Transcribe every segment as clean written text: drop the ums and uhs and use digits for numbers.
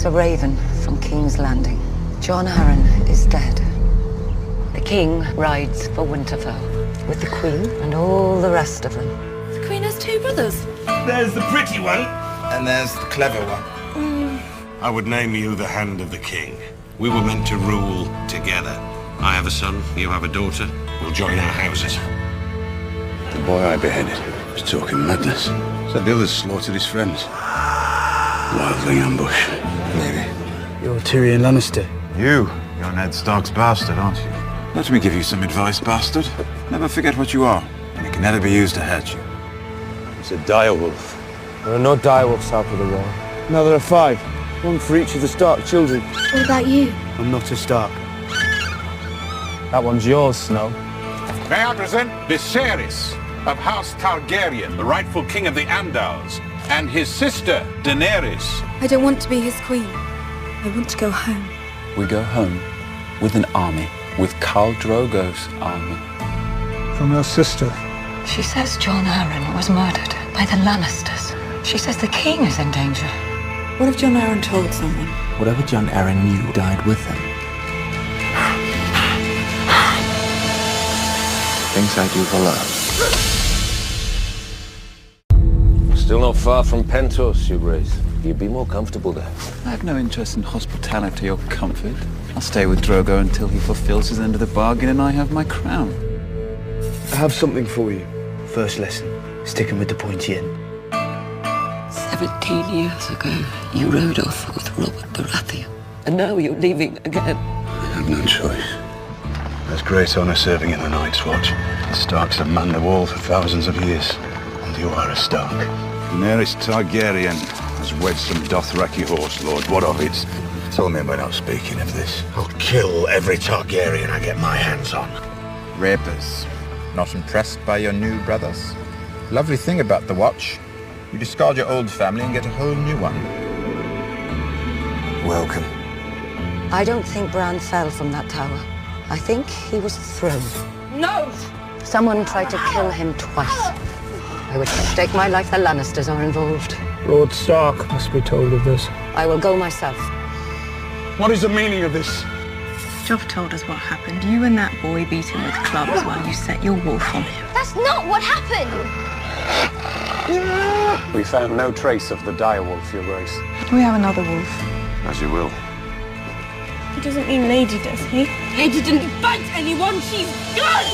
a raven from King's Landing. John Arryn is dead. The king rides for Winterfell with the queen and all the rest of them. The queen has two brothers. There's the pretty one, and there's the clever one. I would name you the Hand of the King. We were meant to rule together. I have a son, you have a daughter. We'll join our houses. The boy I beheaded was talking madness. Said the others slaughtered his friends. Wildling ambush. Maybe. You're Tyrion Lannister. You're Ned Stark's bastard, aren't you? Let me give you some advice, bastard. Never forget what you are, and it can never be used to hurt you. It's a direwolf. There are no direwolves south of the wall. Now there are 5. One for each of the Stark children. What about you? I'm not a Stark. That one's yours, Snow. May I present Viserys of House Targaryen, the rightful king of the Andals, and his sister, Daenerys. I don't want to be his queen. I want to go home. We go home with an army, with Khal Drogo's army. From your sister. She says John Arryn was murdered by the Lannisters. She says the king is in danger. What if John Arryn told someone? Whatever John Arryn knew died with him. Things I do for love. Still not far from Pentos, your grace. You'd be more comfortable there. I have no interest in hospitality or comfort. I'll stay with Drogo until he fulfills his end of the bargain and I have my crown. I have something for you. First lesson. Sticking with the pointy end. 17 years ago, you rode off with Robert Baratheon. And now you're leaving again. I have no choice. There's great honor serving in the Night's Watch. The Starks have manned the wall for thousands of years. And you are a Stark. Daenerys Targaryen has wed some Dothraki horse lord. What of it? Tell me we're not speaking of this. I'll kill every Targaryen I get my hands on. Rapers. Not impressed by your new brothers? Lovely thing about the Watch. You discard your old family and get a whole new one. Welcome. I don't think Bran fell from that tower. I think he was thrown. No! Someone tried to kill him twice. I would stake my life the Lannisters are involved. Lord Stark must be told of this. I will go myself. What is the meaning of this? Joff told us what happened. You and that boy beat him with clubs while you set your wolf on him. That's not what happened! We found no trace of the direwolf, your grace. We have another wolf. As you will. He doesn't mean Lady, does he? Lady didn't fight anyone, she's gone!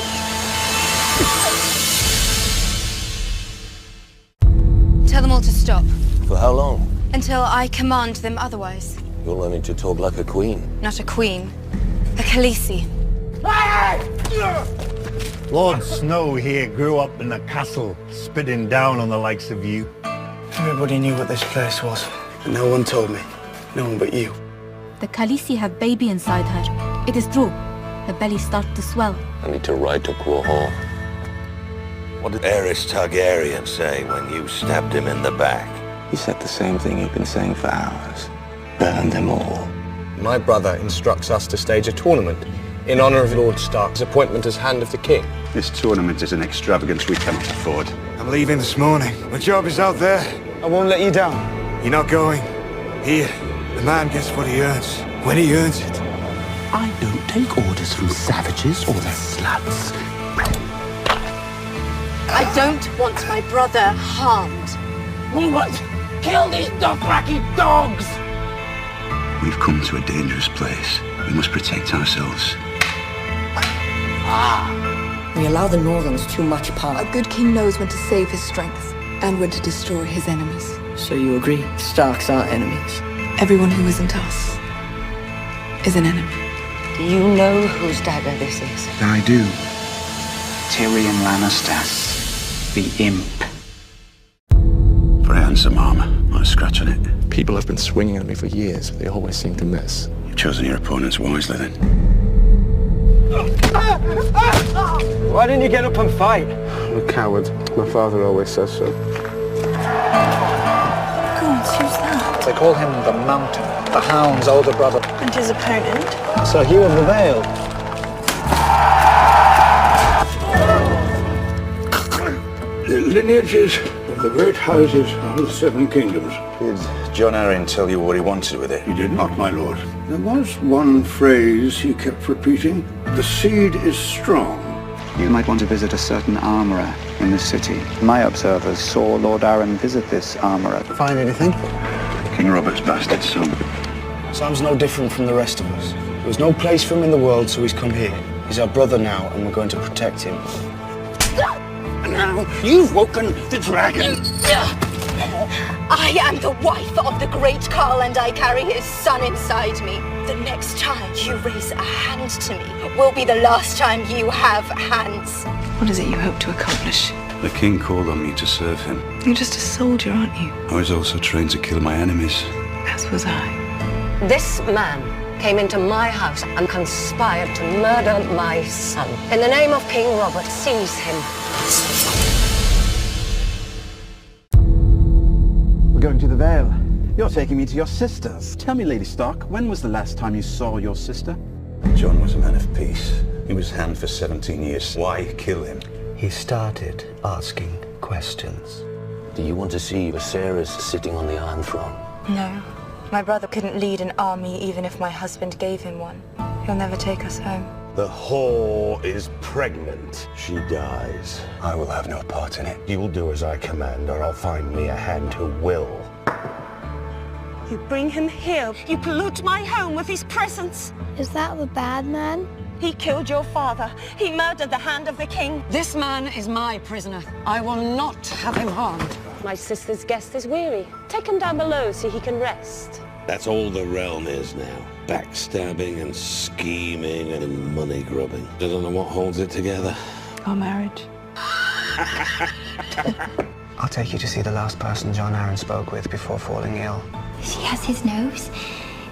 Tell them all to stop. For how long? Until I command them otherwise. You're learning to talk like a queen. Not a queen. A Khaleesi. Lord Snow here grew up in a castle, spitting down on the likes of you. Everybody knew what this place was. And no one told me. No one but you. The Khaleesi have baby inside her. It is true. The belly starts to swell. I need to ride to Quahog. What did Aerys Targaryen say when you stabbed him in the back? He said the same thing he'd been saying for hours. Burn them all. My brother instructs us to stage a tournament in honor of Lord Stark's appointment as Hand of the King. This tournament is an extravagance we cannot afford. I'm leaving this morning. My job is out there. I won't let you down. You're not going. Here, the man gets what he earns, when he earns it. I don't take orders from savages or their sluts. I don't want my brother harmed. We want kill these Dothraki dogs! We've come to a dangerous place. We must protect ourselves. We allow the Northerns too much power. A good king knows when to save his strength and when to destroy his enemies. So you agree, Starks are enemies? Everyone who isn't us is an enemy. Do you know whose dagger this is? I do. Tyrion Lannister. The imp. For a handsome armor, not a scratch on it. People have been swinging at me for years, but they always seem to miss. You've chosen your opponents wisely, then. Why didn't you get up and fight? I'm a coward. My father always says so. God, who's that? They call him the Mountain, the Hound's older brother. And his opponent? Sir Hugh of the Vale. The lineages of The great houses of the Seven Kingdoms. Did John Arryn tell you what he wanted with it? He did not, my lord. There was one phrase he kept repeating. The seed is strong. You might want to visit a certain armourer in the city. My observers saw Lord Arryn visit this armourer. Find anything? King Robert's bastard son. Sam's no different from the rest of us. There was no place for him in the world, so he's come here. He's our brother now, and we're going to protect him. Now, you've woken the dragon. I am the wife of the great Carl, and I carry his son inside me. The next time you raise a hand to me will be the last time you have hands. What is it you hope to accomplish? The king called on me to serve him. You're just a soldier, aren't you? I was also trained to kill my enemies. As was I. This man came into my house and conspired to murder my son. In the name of King Robert, seize him. We're going to the Vale. You're taking me to your sisters. Tell me, Lady Stark, when was the last time you saw your sister? John was a man of peace. He was hand for 17 years. Why kill him? He started asking questions. Do you want to see Viserys sitting on the Iron Throne? No. My brother couldn't lead an army even if my husband gave him one. He'll never take us home. The whore is pregnant. She dies. I will have no part in it. You will do as I command, or I'll find me a hand who will. You bring him here. You pollute my home with his presence. Is that the bad man? He killed your father. He murdered the hand of the king. This man is my prisoner. I will not have him harmed. My sister's guest is weary. Take him down below so he can rest. That's all the realm is now. Backstabbing and scheming and money grubbing. I don't know what holds it together. Our marriage. I'll take you to see the last person John Arryn spoke with before falling ill. She has his nose,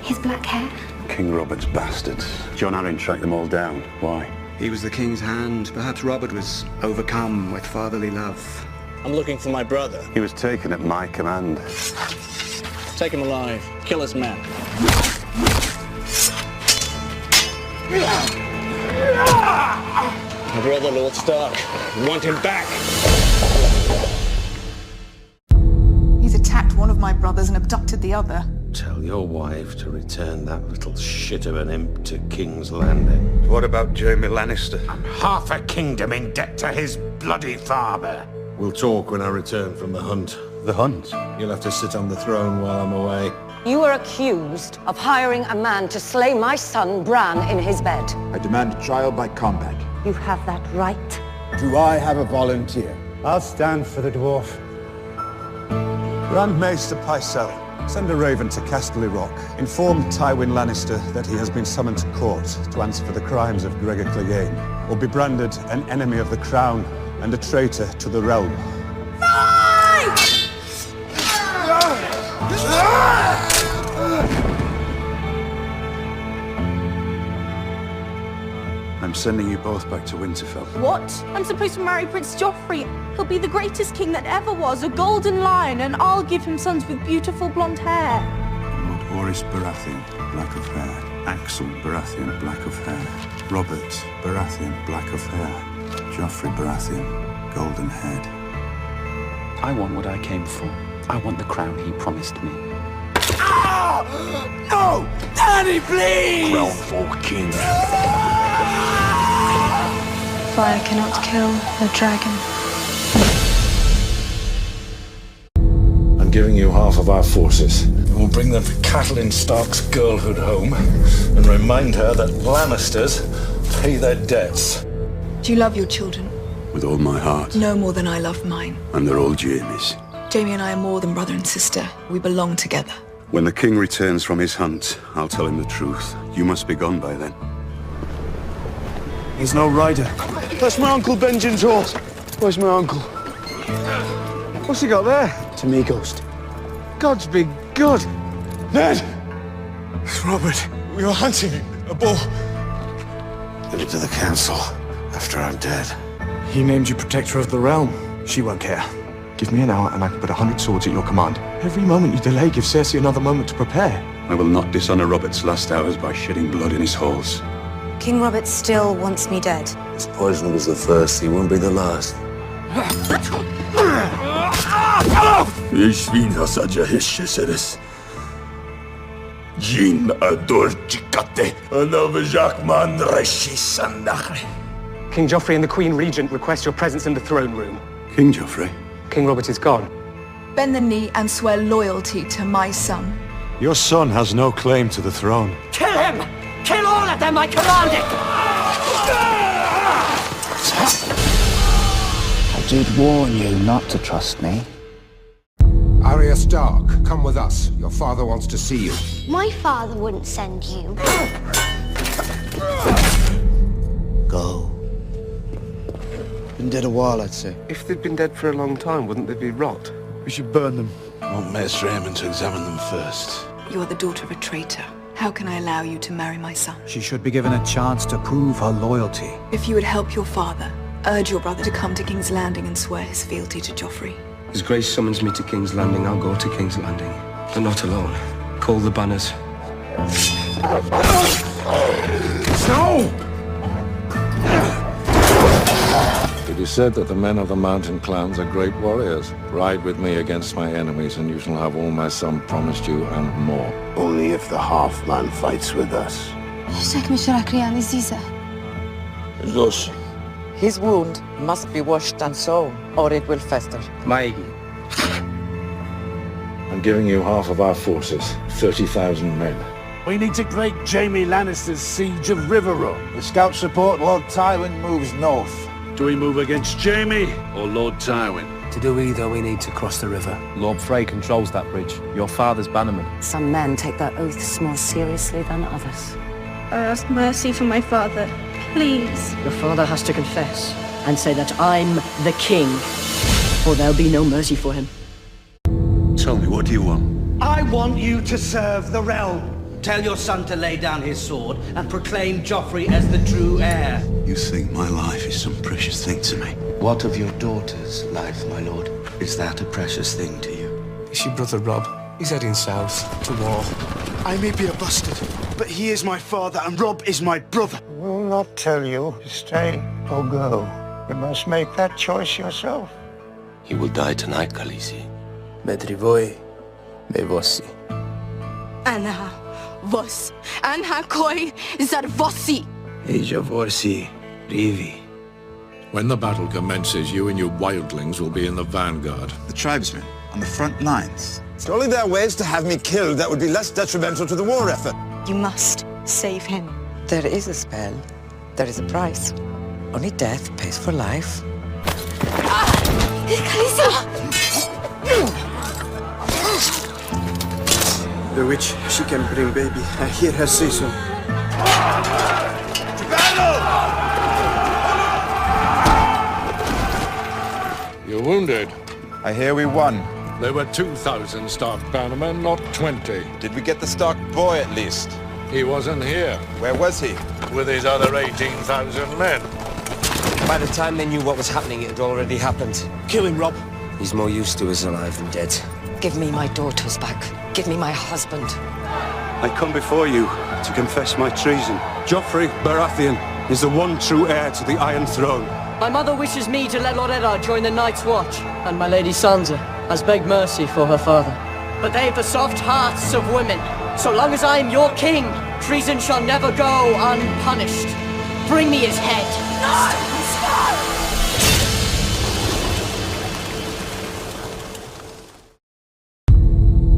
his black hair. King Robert's bastards. John Arryn tracked them all down. Why? He was the king's hand. Perhaps Robert was overcome with fatherly love. I'm looking for my brother. He was taken at my command. Take him alive. Kill his men. My brother, Lord Stark. We want him back. He's attacked one of my brothers and abducted the other. Tell your wife to return that little shit of an imp to King's Landing. What about Jaime Lannister? Half a kingdom in debt to his bloody father. We'll talk when I return from the hunt. The hunt? You'll have to sit on the throne while I'm away. You are accused of hiring a man to slay my son, Bran, in his bed. I demand trial by combat. You have that right. Do I have a volunteer? I'll stand for the dwarf. Grand Maester Pycelle, send a raven to Casterly Rock. Inform Tywin Lannister that he has been summoned to court to answer for the crimes of Gregor Clegane, or be branded an enemy of the crown and a traitor to the realm. I'm sending you both back to Winterfell. What? I'm supposed to marry Prince Joffrey. He'll be the greatest king that ever was, a golden lion, and I'll give him sons with beautiful blonde hair. Lord Horace Baratheon, black of hair. Axel Baratheon, black of hair. Robert Baratheon, black of hair. Joffrey Baratheon, golden head. I want what I came for. I want the crown he promised me. No! Daddy, please! Crown for King. Fire cannot kill the dragon. I'm giving you half of our forces. We'll bring the Catelyn Stark's girlhood home and remind her that Lannisters pay their debts. Do you love your children? With all my heart. No more than I love mine. And they're all Jaime's. Jaime and I are more than brother and sister. We belong together. When the king returns from his hunt, I'll tell him the truth. You must be gone by then. He's no rider. That's my Uncle Benjen's horse. Where's my uncle? What's he got there? It's me, Ghost. God's be good. Ned! It's Robert. We were hunting a bull. Give it to the council after I'm dead. He named you Protector of the Realm. She won't care. Give me an hour and I can put 100 swords at your command. Every moment you delay gives Cersei another moment to prepare. I will not dishonor Robert's last hours by shedding blood in his halls. King Robert still wants me dead. His poison was the first, he won't be the last. Ishvina saja hishiseres. Jin ador chikate. Anavajakman reshi sandakre. King Joffrey and the Queen Regent request your presence in the throne room. King Joffrey? King Robert is gone. Bend the knee and swear loyalty to my son. Your son has no claim to the throne. Kill him! Kill all of them, I command it! I did warn you not to trust me. Arya Stark, come with us. Your father wants to see you. My father wouldn't send you. Go. Been dead a while, I'd say. If they'd been dead for a long time, wouldn't they be rot? We should burn them. I want Maester Aemon to examine them first. You are the daughter of a traitor. How can I allow you to marry my son? She should be given a chance to prove her loyalty. If you would help your father, urge your brother to come to King's Landing and swear his fealty to Joffrey. His Grace summons me to King's Landing. I'll go to King's Landing. But not alone. Call the banners. No! It is said that the men of the mountain clans are great warriors. Ride with me against my enemies, and you shall have all my son promised you and more. Only if the half-man fights with us. His wound must be washed and sewn, or it will fester. Maigi. I'm giving you half of our forces, 30,000 men. We need to break Jaime Lannister's siege of Riverrun. The scouts report Lord Tywin moves north. Do we move against Jaime or Lord Tywin? To do either, we need to cross the river. Lord Frey controls that bridge. Your father's bannerman. Some men take their oaths more seriously than others. I ask mercy for my father. Please. Your father has to confess and say that I'm the king, or there'll be no mercy for him. Tell me, what do you want? I want you to serve the realm. Tell your son to lay down his sword and proclaim Joffrey as the true heir. You think my life is some precious thing to me? What of your daughter's life, my lord? Is that a precious thing to you? Is your brother Rob? He's heading south to war. I may be a bastard, but he is my father and Rob is my brother. We'll not tell you to stay or go. You must make that choice yourself. He will die tonight, Khaleesi. Medri voi, me vossi. Anna vos, Anna koi zarvossi. Eja vorsi, rivi. When the battle commences, you and your wildlings will be in the vanguard. The tribesmen on the front lines. Surely there are ways to have me killed that would be less detrimental to the war effort. You must save him. There is a spell. There is a price. Only death pays for life. The witch, she can bring baby. I hear her say so. You're wounded. I hear we won. There were 2,000 Stark bannermen, not 20. Did we get the Stark boy at least? He wasn't here. Where was he? With his other 18,000 men. By the time they knew what was happening, it had already happened. Kill him, Rob. He's more used to us alive than dead. Give me my daughters back. Give me my husband. I come before you to confess my treason. Joffrey Baratheon is the one true heir to the Iron Throne. My mother wishes me to let Lord Eddard join the Night's Watch, and my Lady Sansa has begged mercy for her father. But they've the soft hearts of women. So long as I'm your king, treason shall never go unpunished. Bring me his head.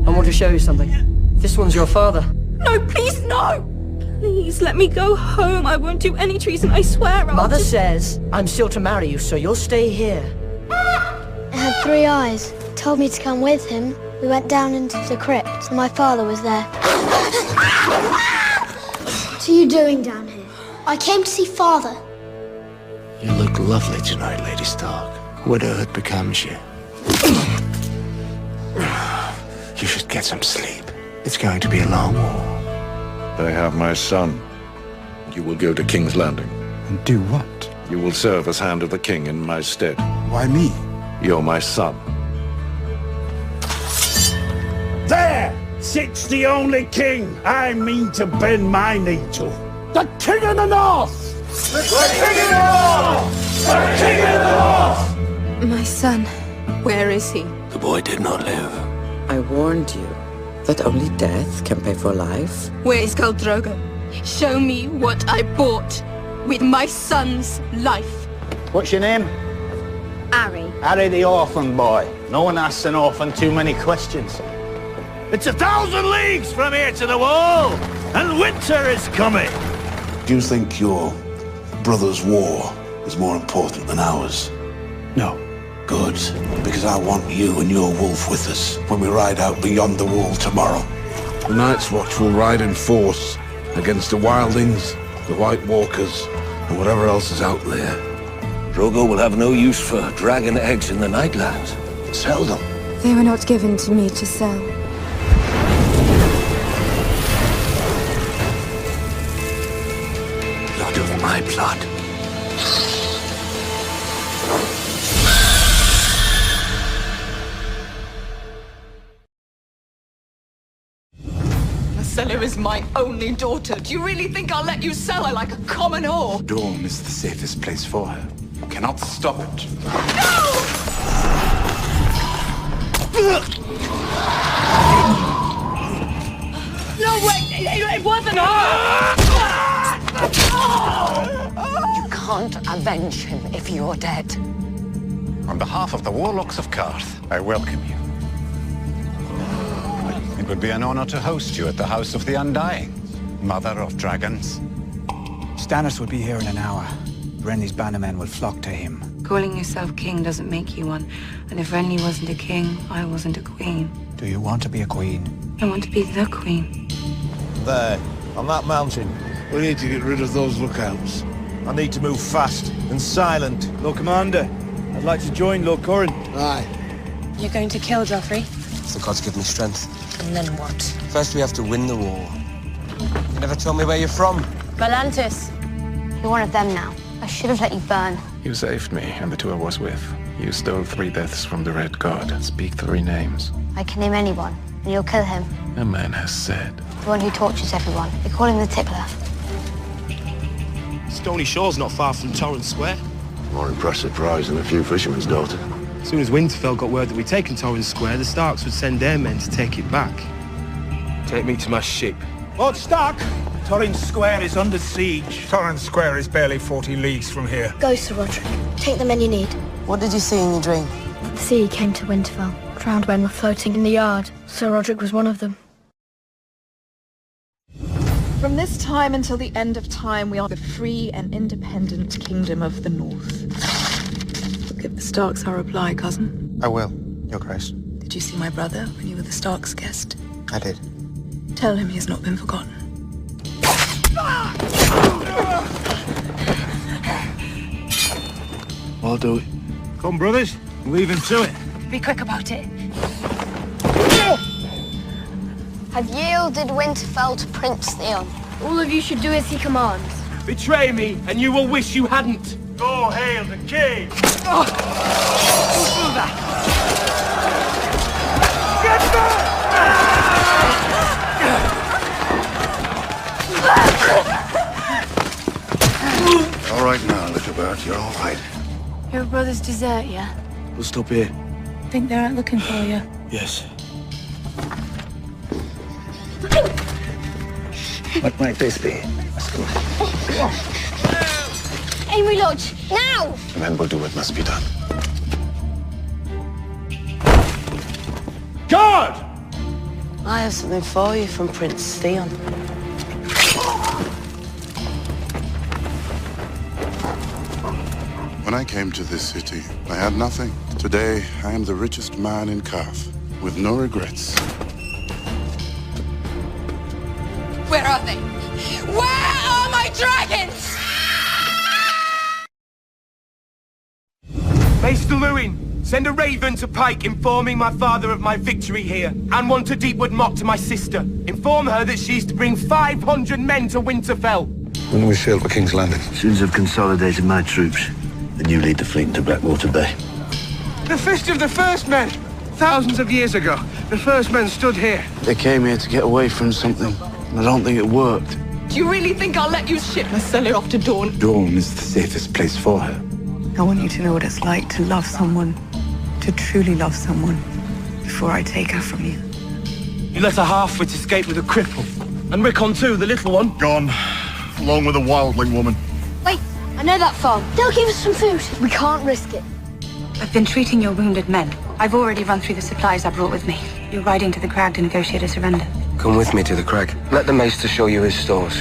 I want to show you something. This one's your father. No, please, no! Please, let me go home. I won't do any treason, I swear. Mother says I'm still to marry you, so you'll stay here. It had 3 eyes. Told me to come with him. We went down into the crypt, and my father was there. What are you doing down here? I came to see father. You look lovely tonight, Lady Stark. Widowhood becomes you. You should get some sleep. It's going to be a long war. They have my son. You will go to King's Landing. And do what? You will serve as Hand of the King in my stead. Why me? You're my son. There sits the only king I mean to bend my knee to. The King of the North! The King of the North! The King of the North! My son, where is he? The boy did not live. I warned you that only death can pay for life. Where is Khal Drogo? Show me what I bought with my son's life. What's your name? Harry. Harry the orphan boy. No one asks an orphan too many questions. It's 1,000 leagues from here to the wall, and winter is coming. Do you think your brother's war is more important than ours? No. Good, because I want you and your wolf with us when we ride out beyond the wall tomorrow. The Night's Watch will ride in force against the wildlings, the White Walkers, and whatever else is out there. Drogo will have no use for dragon eggs in the Nightlands. Sell them. They were not given to me to sell. Blood of my blood. Marcella is my only daughter. Do you really think I'll let you sell her like a common whore? Dawn is the safest place for her. You cannot stop it. No, wait! It wasn't her! You can't avenge him if you're dead. On behalf of the warlocks of Karth, I welcome you. It would be an honor to host you at the House of the Undying, Mother of Dragons. Stannis would be here in an hour. Renly's bannermen will flock to him. Calling yourself king doesn't make you one. And if Renly wasn't a king, I wasn't a queen. Do you want to be a queen? I want to be the queen. There, on that mountain. We need to get rid of those lookouts. I need to move fast and silent. Lord Commander, I'd like to join Lord Corrin. Aye. You're going to kill Joffrey? The gods give me strength. And then what? First we have to win the war. You never told me where you're from. Galantis. You're one of them now. I should have let you burn. You saved me and the two I was with. You stole 3 deaths from the Red God. Speak 3 names. I can name anyone, and you'll kill him. A man has said. The one who tortures everyone. They call him the Tickler. Stony Shore's not far from Torrance Square. More impressive prize than a few fishermen's daughters. As soon as Winterfell got word that we'd taken Torrance Square, the Starks would send their men to take it back. Take me to my ship. Lord Stark! Torrance Square is under siege. Torrance Square is barely 40 leagues from here. Go, Sir Roderick. Take the men you need. What did you see in your dream? The sea came to Winterfell. Drowned men were floating in the yard. Sir Roderick was one of them. From this time until the end of time, we are the free and independent kingdom of the North. Give the Starks our reply, cousin. I will, Your Grace. Did you see my brother when you were the Starks' guest? I did. Tell him he has not been forgotten. I'll do it. Come, brothers. Leave him to it. Be quick about it. I've yielded Winterfell to Prince Theon. All of you should do as he commands. Betray me, and you will wish you hadn't. Go hail the king! Get All right now, little bird, you're all right. Your brothers desert you? We'll stop here. Think they're out looking for you? Yes. What might this be? Amory Lodge, now! The men will do what must be done. Guard! I have something for you from Prince Theon. When I came to this city, I had nothing. Today, I am the richest man in Karth, with no regrets. Where are they? Where are my dragons? Maester Lewin, send a raven to Pike informing my father of my victory here, and one to Deepwood Mock to my sister. Inform her that she's to bring 500 men to Winterfell. When we sail for King's Landing? As soon as I've consolidated my troops, then you lead the fleet into Blackwater Bay. The Fist of the First Men! Thousands of years ago, the First Men stood here. They came here to get away from something, and I don't think it worked. Do you really think I'll let you ship Marcella off to Dawn? Dawn is the safest place for her. I want you to know what it's like to love someone, to truly love someone. before I take her from you. You let a half-wit escape with a cripple. And Rickon too, the little one. Gone. Along with a wildling woman. Wait, I know that farm. They'll give us some food. We can't risk it. I've been treating your wounded men. I've already run through the supplies I brought with me. You're riding to the crag to negotiate a surrender. Come with me to the crag. Let the maester show you his stores.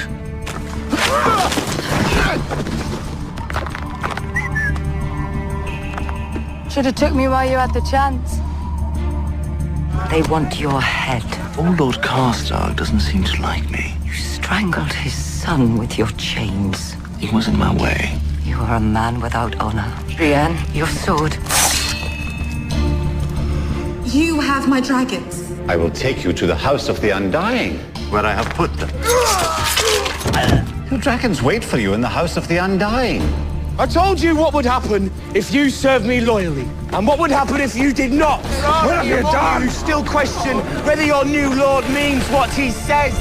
Should have took me while you had the chance. They want your head. Old Lord Karstark doesn't seem to like me. You strangled his son with your chains. He was in my way. You are a man without honor. Brienne, your sword. You have my dragons. I will take you to the House of the Undying, where I have put them. Your dragons wait for you in the House of the Undying. I told you what would happen if you served me loyally, and what would happen if you did not. What have you done? You still question whether your new lord means what he says.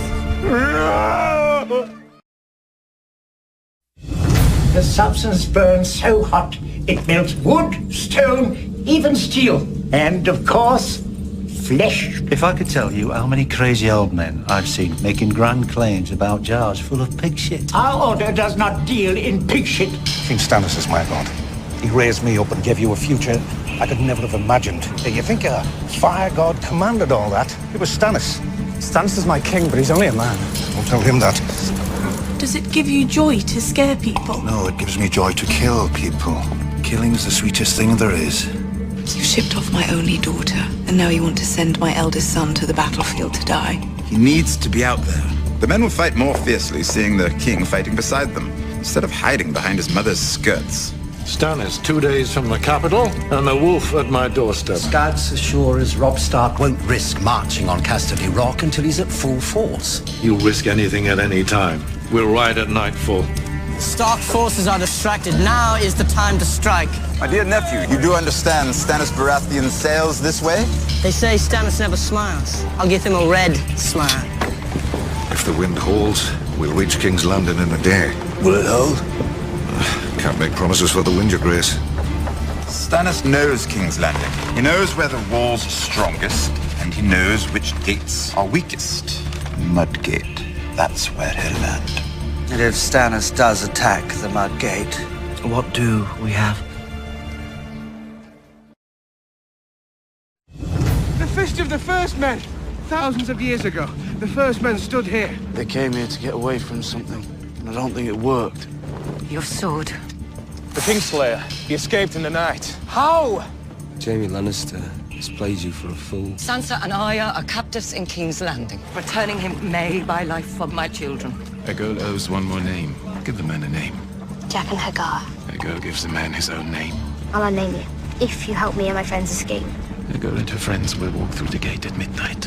The substance burns so hot, it melts wood, stone, even steel. And, of course, flesh. If I could tell you how many crazy old men I've seen making grand claims about jars full of pig shit. Our order does not deal in pig shit. King Stannis is my lord. He raised me up and gave you a future I could never have imagined. You think a fire god commanded all that? It was Stannis. Stannis is my king, but he's only a man. Don't tell him that. Does it give you joy to scare people? No, it gives me joy to kill people. Killing's the sweetest thing there is. You shipped off my only daughter, and now you want to send my eldest son to the battlefield to die. He needs to be out there. The men will fight more fiercely seeing their king fighting beside them, instead of hiding behind his mother's skirts. Stannis 2 days from the capital, and the wolf at my doorstep. Scouts as sure as Robb Stark won't risk marching on Casterly Rock until he's at full force. You'll risk anything at any time. We'll ride at nightfall. Stark forces are distracted. Now is the time to strike. My dear nephew, you do understand Stannis Baratheon sails this way? They say Stannis never smiles. I'll give him a red smile. If the wind holds, we'll reach King's Landing in a day. Will it hold? Can't make promises for the wind, Your Grace. Stannis knows King's Landing. He knows where the wall's strongest, and he knows which gates are weakest. Mudgate, that's where he'll land. And if Stannis does attack the Mudgate, what do we have? The Fist of the First Men! Thousands of years ago, the First Men stood here. They came here to get away from something, and I don't think it worked. Your sword. The Kingslayer. He escaped in the night. How? Jaime Lannister has played you for a fool. Sansa and Arya are captives in King's Landing. Returning him may buy life for my children. A girl owes one more name. Give the man a name. Jack and Hagar. A girl gives the man his own name. I'll unname you, if you help me and my friends escape. A girl and her friends will walk through the gate at midnight.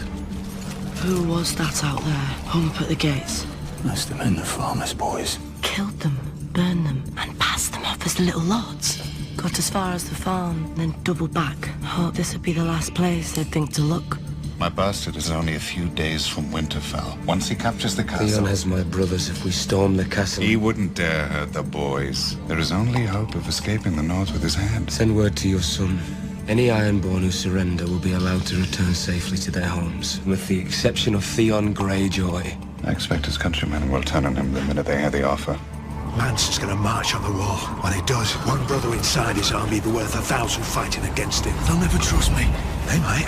Who was that out there, hung up at the gates? Must have been the farmer's boys. Killed them, burned them, and passed them off as little lords. Got as far as the farm, then doubled back. Hoped this would be the last place they'd think to look. My bastard is only a few days from Winterfell. Once he captures the castle... Theon has my brothers if we storm the castle. He wouldn't dare hurt the boys. There is only hope of escaping the North with his head. Send word to your son. Any Ironborn who surrender will be allowed to return safely to their homes, with the exception of Theon Greyjoy. I expect his countrymen will turn on him the minute they hear the offer. Lance is going to march on the wall. When he does, one brother inside his army be worth 1,000 fighting against him. They'll never trust me. They might.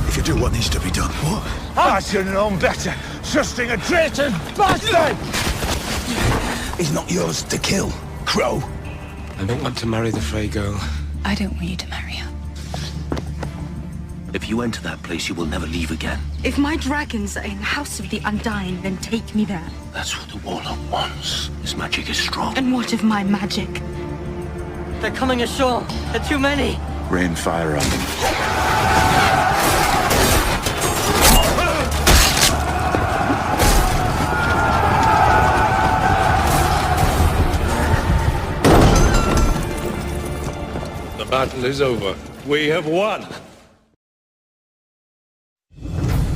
If you do what needs to be done. What? I should have known better. Trusting a traitor bastard! He's not yours to kill, Crow. I don't want to marry the Frey girl. I don't want you to marry her. If you enter that place, you will never leave again. If my dragons are in the House of the Undying, then take me there. That's what the Warlock wants. His magic is strong. And what of my magic? They're coming ashore. There are too many. Rain fire on them. The battle is over. We have won.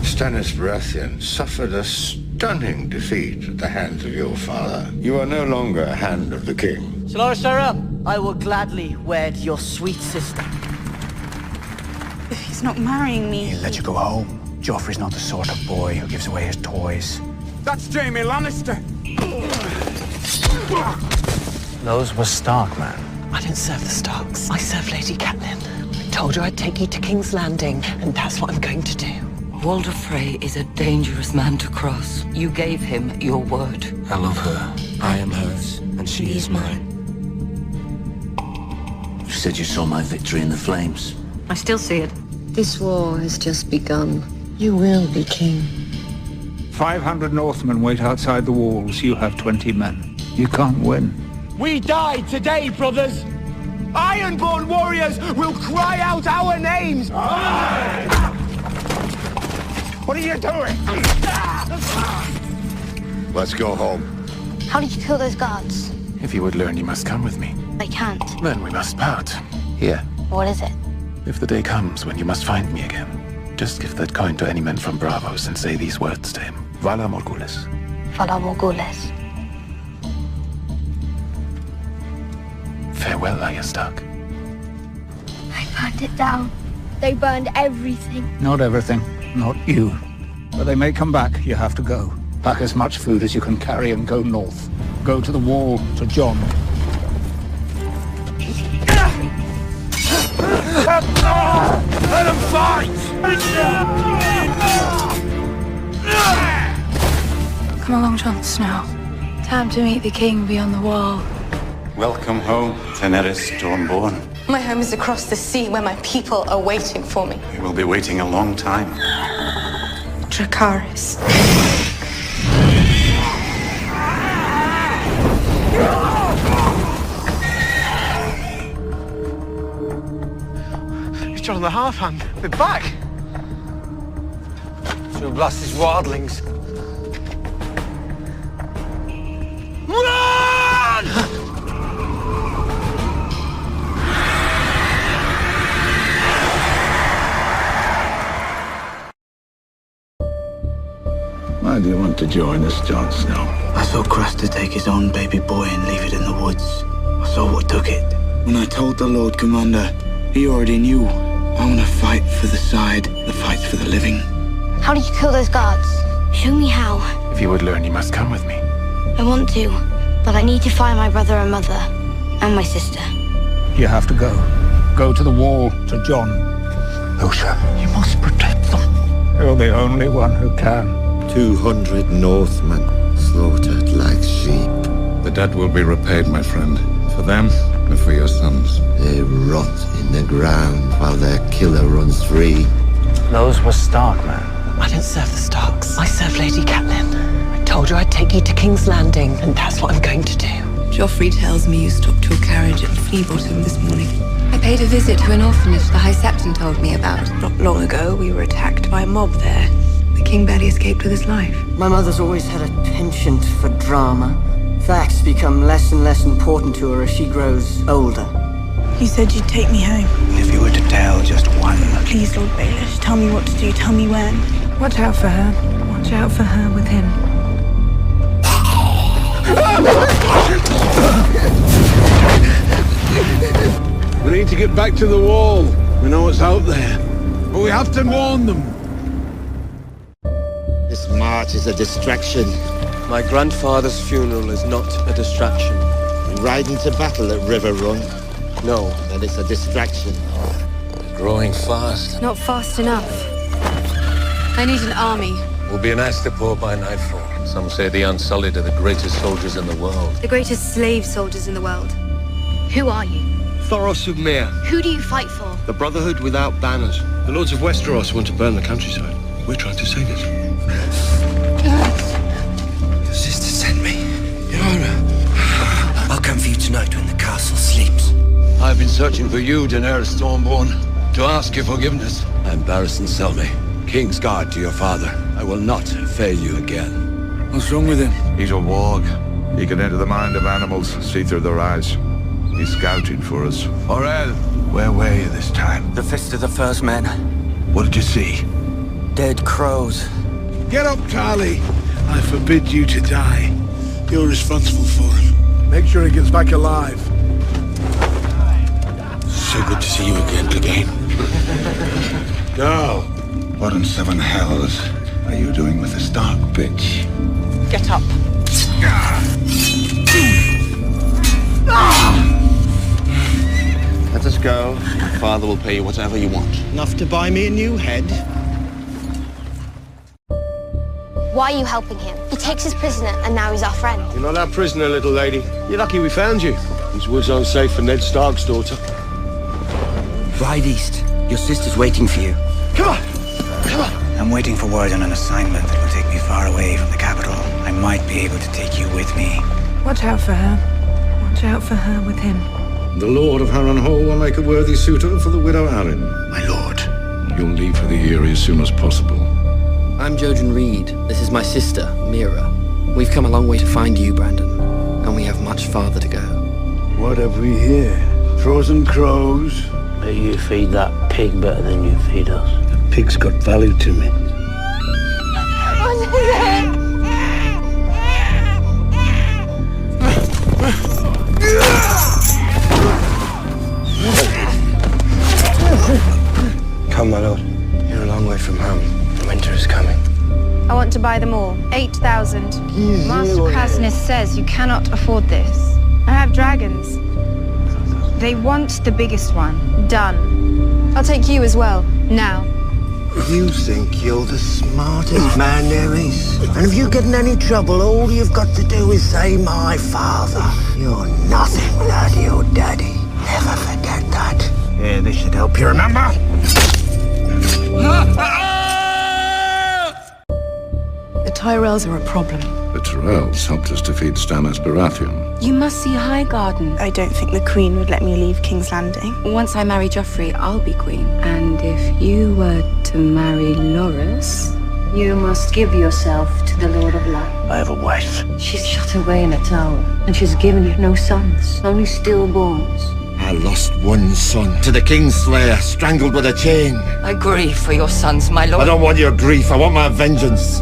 Stannis Baratheon suffered a stunning defeat at the hands of your father. You are no longer a hand of the king. Sarah, I will gladly wed your sweet sister. if he's not marrying me? He'll let you go home. Joffrey's not the sort of boy who gives away his toys. That's Jaime Lannister! Those were Stark, man. I didn't serve the Starks. I served Lady Catelyn. I told you I'd take you to King's Landing, and that's what I'm going to do. Walder Frey is a dangerous man to cross. You gave him your word. I love her. I am hers, and she is mine. You said you saw my victory in the flames. I still see it. This war has just begun. You will be king. 500 Northmen wait outside the walls. You have 20 men. You can't win. We die today, brothers! Ironborn warriors will cry out our names! What are you doing? Let's go home. How did you kill those guards? If you would learn, you must come with me. I can't. Then we must part. Here. What is it? If the day comes when you must find me again, just give that coin to any men from Bravos and say these words to him. Vala Morgulis. Vala Morgulis. Farewell, Arya Stark. I burned it down. They burned everything. Not everything. Not you. But they may come back. You have to go. Pack as much food as you can carry and go north. Go to the wall, to Jon. Let him fight! Come along, Jon Snow. Time to meet the king beyond the wall. Welcome home, Daenerys Stormborn. My home is across the sea where my people are waiting for me. We will be waiting a long time. Dracarys. It's Jon and the Half-Hand. They're back! To blast his wildlings. Run! Why do you want to join us, Jon Snow? I saw Craster take his own baby boy and leave it in the woods. I saw what took it. When I told the Lord Commander, he already knew. I want to fight for the side that fights for the living. How did you kill those guards? Show me how. If you would learn, you must come with me. I want to, but I need to find my brother and mother, and my sister. You have to go. Go to the wall, to Jon. Lucia, you must protect them. You're the only one who can. 200 Northmen slaughtered like sheep. The debt will be repaid, my friend. For them and for your sons. They rot in the ground while their killer runs free. Those were Stark, man. I didn't serve the Starks. I served Lady Catelyn. I told you I'd take you to King's Landing, and that's what I'm going to do. Joffrey tells me you stopped your carriage at Fleabottom this morning. I paid a visit to an orphanage the High Septon told me about. Not long ago, we were attacked by a mob there. The king barely escaped with his life. My mother's always had a penchant for drama. Facts become less and less important to her as she grows older. You said you'd take me home. If you were to tell just one. Please, Lord Baelish, tell me what to do. Tell me when. Watch out for her. Watch out for her with him. We need to get back to the wall. We know what's out there. But we have to warn them. This march is a distraction. My grandfather's funeral is not a distraction. Riding to battle at River Run. No. Then it's a distraction. Growing fast. Not fast enough. I need an army. We'll be an Astapor by nightfall. Some say the Unsullied are the greatest soldiers in the world. The greatest slave soldiers in the world. Who are you? Thoros of Myr. Who do you fight for? The Brotherhood without banners. The Lords of Westeros want to burn the countryside. We're trying to save it. Your sister sent me. Yara. I'll come for you tonight when the castle sleeps. I've been searching for you, Daenerys Stormborn, to ask your forgiveness. I'm Barristan Selmy, King's guard to your father. I will not fail you again. What's wrong with him? He's a warg. He can enter the mind of animals, see through their eyes. He's scouting for us. Orel, where were you this time? The Fist of the First Men. What did you see? Dead crows. Get up, Tarly. I forbid you to die. You're responsible for him. Make sure he gets back alive. So good to see you again, Clegane. Girl, what in seven hells are you doing with the Stark bitch? Get up. Let us go. Father will pay you whatever you want. Enough to buy me a new head? Why are you helping him? He takes us prisoner, and now he's our friend. You're not our prisoner, little lady. You're lucky we found you. These woods aren't safe for Ned Stark's daughter. Ride east. Your sister's waiting for you. Come on! Come on! I'm waiting for word on an assignment that will take me far away from the capital. I might be able to take you with me. Watch out for her. Watch out for her with him. The Lord of Harrenhal will make a worthy suitor for the widow Arryn. My lord. You'll leave for the Eyrie as soon as possible. I'm Jojen Reed. This is my sister, Mira. We've come a long way to find you, Brandon. And we have much farther to go. What have we here? Frozen crows? You feed that pig better than you feed us. The pig's got value to me. Come, my lord. You're a long way from home. Winter is coming. I want to buy them all. 8,000. Master Krasnus says you cannot afford this. I have dragons. They want the biggest one. Done. I'll take you as well. Now. You think you're the smartest man there is. And if you get in any trouble, all you've got to do is say, my father. You're nothing without your daddy. Never forget that. Yeah, this should help you remember. The Tyrells are a problem. The Tyrells helped us defeat Stannis Baratheon. You must see Highgarden. I don't think the Queen would let me leave King's Landing. Once I marry Joffrey, I'll be queen. And if you were to marry Loras, you must give yourself to the Lord of Light. I have a wife. She's shut away in a tower, and she's given you no sons, only stillborns. I lost one son to the Kingslayer, strangled with a chain. I grieve for your sons, my lord. I don't want your grief, I want my vengeance.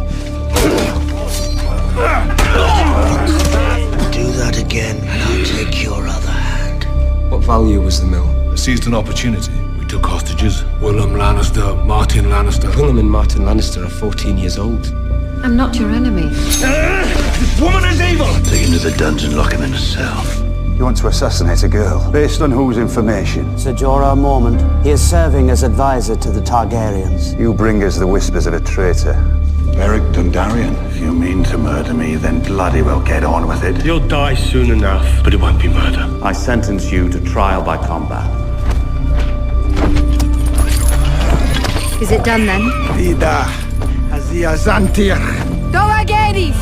Do that again, and I'll take your other hand. What value was the mill? I seized an opportunity. We took hostages. Willem Lannister, Martin Lannister. Willem and Martin Lannister are 14 years old. I'm not your enemy. This woman is evil! Take him to the dungeon, lock him in a cell. You want to assassinate a girl? Based on whose information? Sir Jorah Mormont. He is serving as advisor to the Targaryens. You bring us the whispers of a traitor. Beric Dondarrion, if you mean to murder me, then bloody well get on with it. You'll die soon enough, but it won't be murder. I sentence you to trial by combat. Is it done then? Vida, Azia Zantir. Dovageris!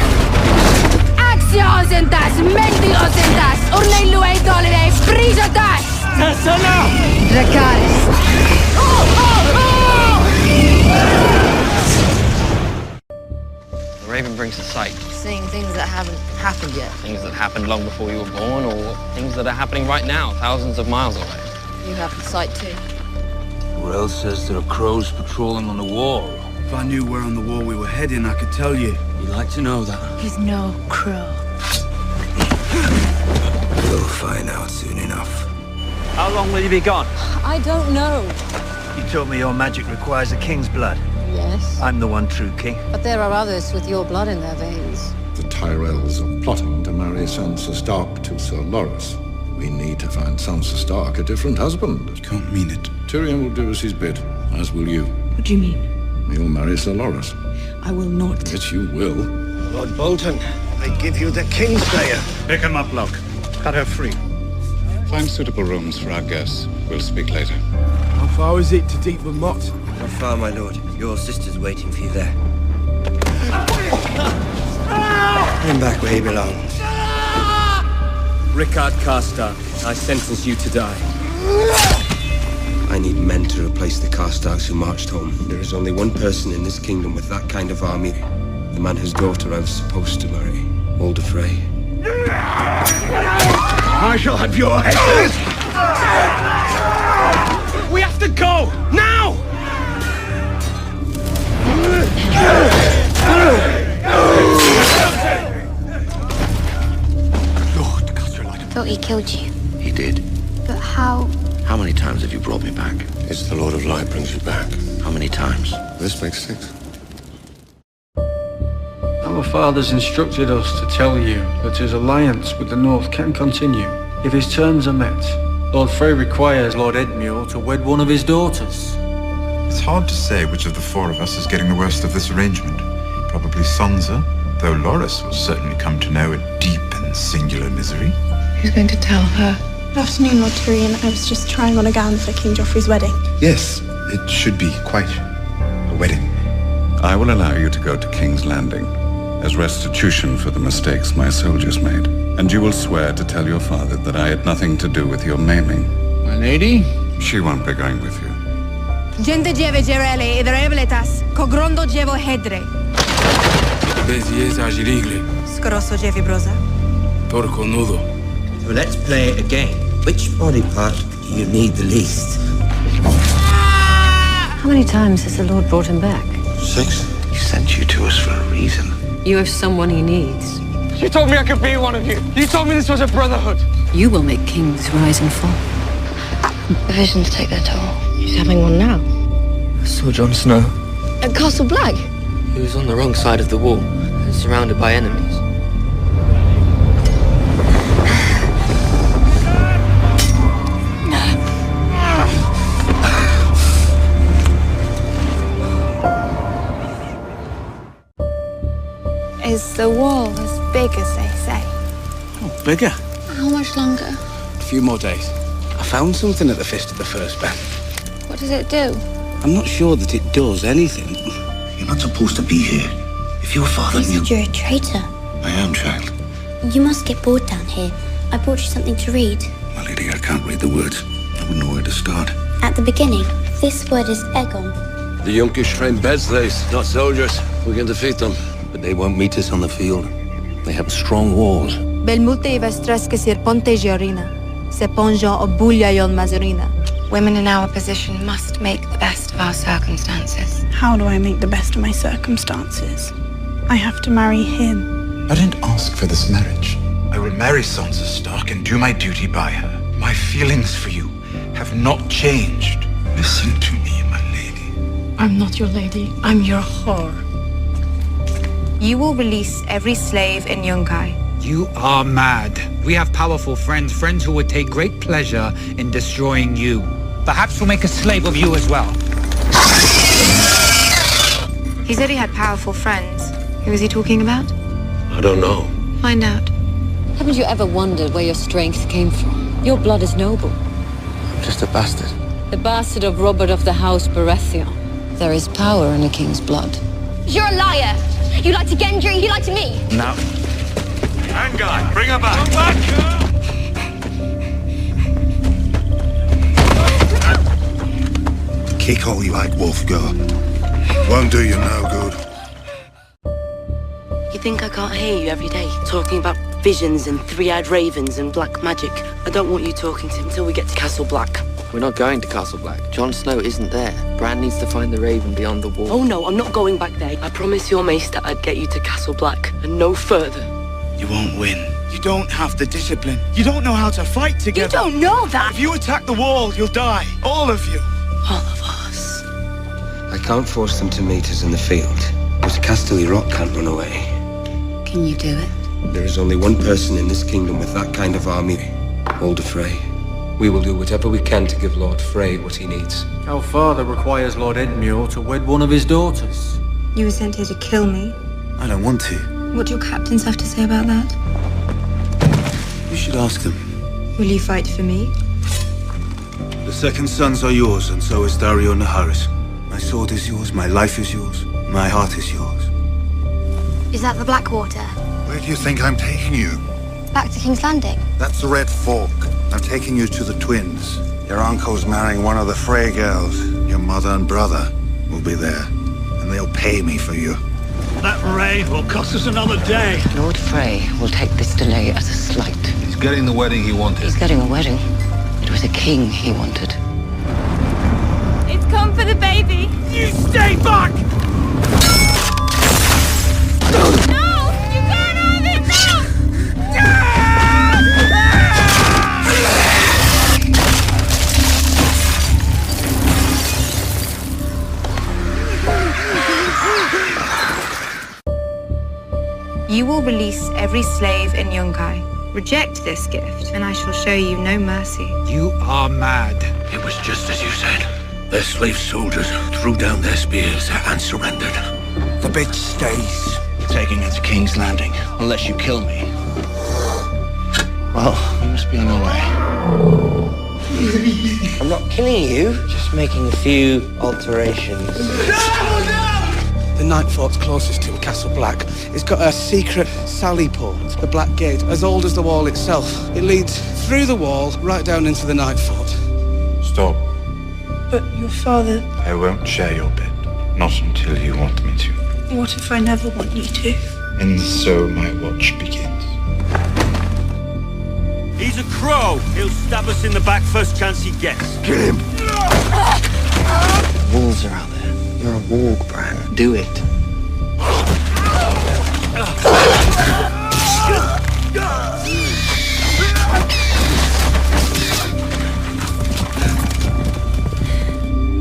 Axiosentas, mentiosentas, urneiluei dolere, frisotas! Tassana! Dracarys. The Raven brings to sight. Seeing things that haven't happened yet. Things that happened long before you were born, or things that are happening right now, thousands of miles away. You have the sight too. Rel says there are crows patrolling on the wall. If I knew where on the wall we were heading, I could tell you. You'd like to know that? He's no crow. We'll find out soon enough. How long will you be gone? I don't know. You told me your magic requires a king's blood. Yes, I'm the one true king. but there are others with your blood in their veins. The Tyrells are plotting to marry Sansa Stark to Sir Loras. We need to find Sansa Stark a different husband. You can't mean it. Tyrion will do as he's bid, as will you. What do you mean? You'll marry Sir Loras. I will not. Yes, you will. Lord Bolton, I give you the Kingslayer. Pick him up, Locke. Cut her free. Find suitable rooms for our guests. We'll speak later. How far is it to Deep Vermont? Not far, my lord. Your sister's waiting for you there. Him back where he belongs. Rickard Karstark, I sentence you to die. I need men to replace the Karstarks who marched home. There is only one person in this kingdom with that kind of army. The man whose daughter I was supposed to marry. Walder Frey. I shall have your head! We have to go! Now! Thought he killed you. He did. But how? How many times have It's the Lord of Light brings you back. How many times? This makes 6. Our fathers instructed us to tell you that his alliance with the North can continue if his terms are met. Lord Frey requires Lord Edmure to wed one of his daughters. It's hard to say which of the 4 of us is getting the worst of this arrangement. Probably Sansa, though Loras will certainly come to know a deep and singular misery. Who's going to tell her? Good afternoon, Lord Tyrion. I was just trying on a gown for King Joffrey's wedding. Yes, it should be quite a wedding. I will allow you to go to King's Landing as restitution for the mistakes my soldiers made. And you will swear to tell your father that I had nothing to do with your maiming. My lady? She won't be going with you. Gente dziewe dzierele, idrebletas, kogrondo dziewo hedre. Bezies agirigle. Skoroso dziewi broza. Torco nudo. So let's play a game. Which body part do you need the least? How many times has the Lord brought him back? 6? He sent you to us for a reason. You have someone he needs. You told me I could be one of you. You told me this was a brotherhood. You will make kings rise and fall. The visions take their toll. He's having one now. I saw Jon Snow. At Castle Black? He was on the wrong side of the wall, and surrounded by enemies. Is the wall as big as they say? Oh, bigger. How much longer? A few more days. I found something at the Fist of the First Ben. What does it do? I'm not sure that it does anything. You're not supposed to be here. If your father They knew... said you're a traitor. I am, child. You must get bored down here. I brought you something to read. My lady, I can't read the words. I wouldn't know where to start. At the beginning, this word is Egon. The Yunkish train bedslaves, not soldiers. We can defeat them. But they won't meet us on the field. They have strong walls. Belmulte vestreske sir ponte giorina. Se ponja obulia yon mazurina. Women in our position must make the best of our circumstances. How do I make the best of my circumstances? I have to marry him. I didn't ask for this marriage. I will marry Sansa Stark and do my duty by her. My feelings for you have not changed. Listen to me, my lady. I'm not your lady. I'm your whore. You will release every slave in Yunkai. You are mad. We have powerful friends, friends who would take great pleasure in destroying you. Perhaps we'll make a slave of you as well. He said he had powerful friends. Who is he talking about? I don't know. Find out. Haven't you ever wondered where your strength came from? Your blood is noble. I'm just a bastard. The bastard of Robert of the House Baratheon. There is power in a king's blood. You're a liar! You lied to Gendry, you lied to me! Now. Anguy, bring her back. Come back, Kick all you like, wolf, go. Won't do you no good. You think I can't hear you every day, talking about visions and three-eyed ravens and black magic? I don't want you talking to him until we get to Castle Black. We're not going to Castle Black. Jon Snow isn't there. Bran needs to find the Raven beyond the wall. Oh no, I'm not going back there. I promised your maester I'd get you to Castle Black, and no further. You won't win. You don't have the discipline. You don't know how to fight together. You don't know that! If you attack the wall, you'll die. All of you. All of us. I can't force them to meet us in the field, but Casterly Rock can't run away. Can you do it? There is only one person in this kingdom with that kind of army, Walder Frey. We will do whatever we can to give Lord Frey what he needs. Our father requires Lord Edmure to wed one of his daughters. You were sent here to kill me. I don't want to. What do your captains have to say about that? You should ask them. Will you fight for me? The second sons are yours, and so is Dario Naharis. My sword is yours, my life is yours, my heart is yours. Is that the Blackwater? Where do you think I'm taking you? Back to King's Landing? That's the Red Fork. I'm taking you to the twins. Your uncle's marrying one of the Frey girls. Your mother and brother will be there, and they'll pay me for you. That raid will cost us another day. Lord Frey will take this delay as a slight. He's getting the wedding he wanted. He's getting a wedding. It was a king he wanted. It's come for the baby. You stay back! No! You can't have it! No! You will release every slave in Yunkai. Reject this gift, and I shall show you no mercy. You are mad. It was just as you said. Their slave soldiers threw down their spears and surrendered. The bitch stays. Taking her to King's Landing, unless you kill me. Well, you must be on your way. I'm not killing you, just making a few alterations. The Night Fort's closest to Castle Black. It's got a secret sally port, the Black Gate, as old as the wall itself. It leads through the wall, right down into the Night Fort. Stop. But your father... I won't share your bed. Not until you want me to. What if I never want you to? And so my watch begins. He's a crow. He'll stab us in the back first chance he gets. Kill him! Wolves are out there. You're a warg, Bran. Do it.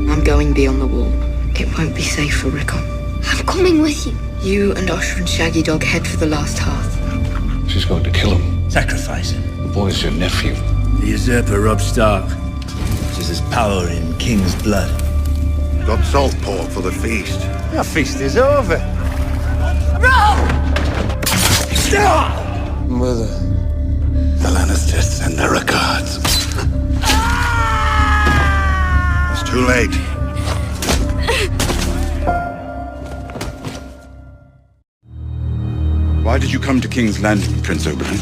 I'm going beyond the wall. It won't be safe for Rickon. I'm coming with you. You and Osher and Shaggy Dog head for the last hearth. She's going to kill him. Sacrifice him. The boy's your nephew. The usurper Robb Stark. Possesses power in King's blood. Got salt pork for the feast. Our feast is over. Mother. The Lannisters send their regards. It's too late. Why did you come to King's Landing, Prince Oberyn?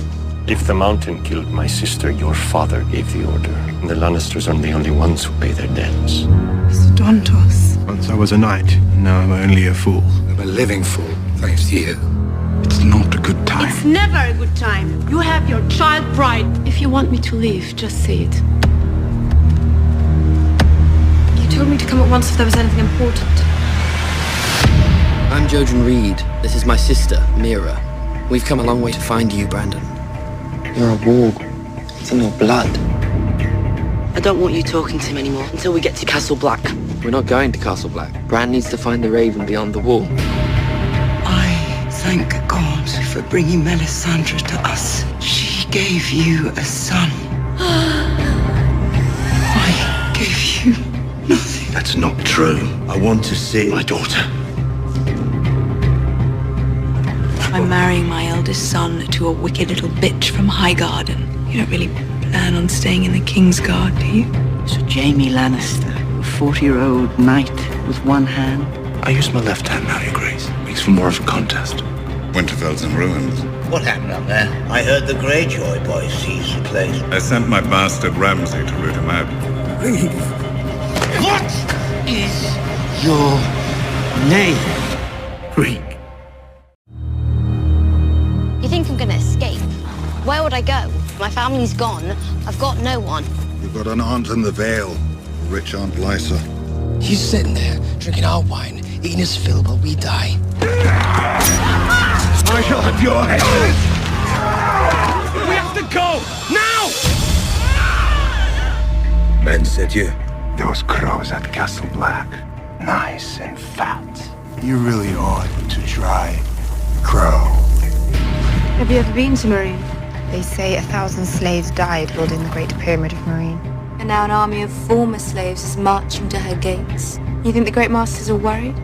If the mountain killed my sister, your father gave the order. And the Lannisters are the only ones who pay their debts. Dontos. Once I was a knight, now I'm only a fool. I'm a living fool, thanks to you. It's not a good time. It's never a good time. You have your child bride. If you want me to leave, just say it. You told me to come at once if there was anything important. I'm Jojen Reed. This is my sister, Mira. We've come a long way to find you, Brandon. You're a warg. It's in your blood. I don't want you talking to him anymore until we get to Castle Black. We're not going to Castle Black. Bran needs to find the Raven beyond the wall. I thank God for bringing Melisandre to us. She gave you a son. I gave you nothing. That's not true. I want to see my daughter. I'm marrying my eldest son to a wicked little bitch from Highgarden. You don't really plan on staying in the King's Guard, do you? So Jaime Lannister, a 40-year-old knight with one hand. I use my left hand now, Your Grace. Makes for more of a contest. Winterfell's in ruins. What happened up there? I heard the Greyjoy boys seized the place. I sent my bastard Ramsay to root him out. What is your name? Reek. You think I'm gonna escape? Where would I go? My family's gone. I've got no one. You've got an aunt in the Vale, rich Aunt Lysa. He's sitting there, drinking our wine, eating his fill while we die. I shall have your head. We have to go! Now! Ben said you. Those crows at Castle Black. Nice and fat. You really ought to try crow. Have you ever been to Marine? They say 1,000 slaves died building the Great Pyramid of Marine. And now an army of former slaves is marching to her gates. You think the Great Masters are worried?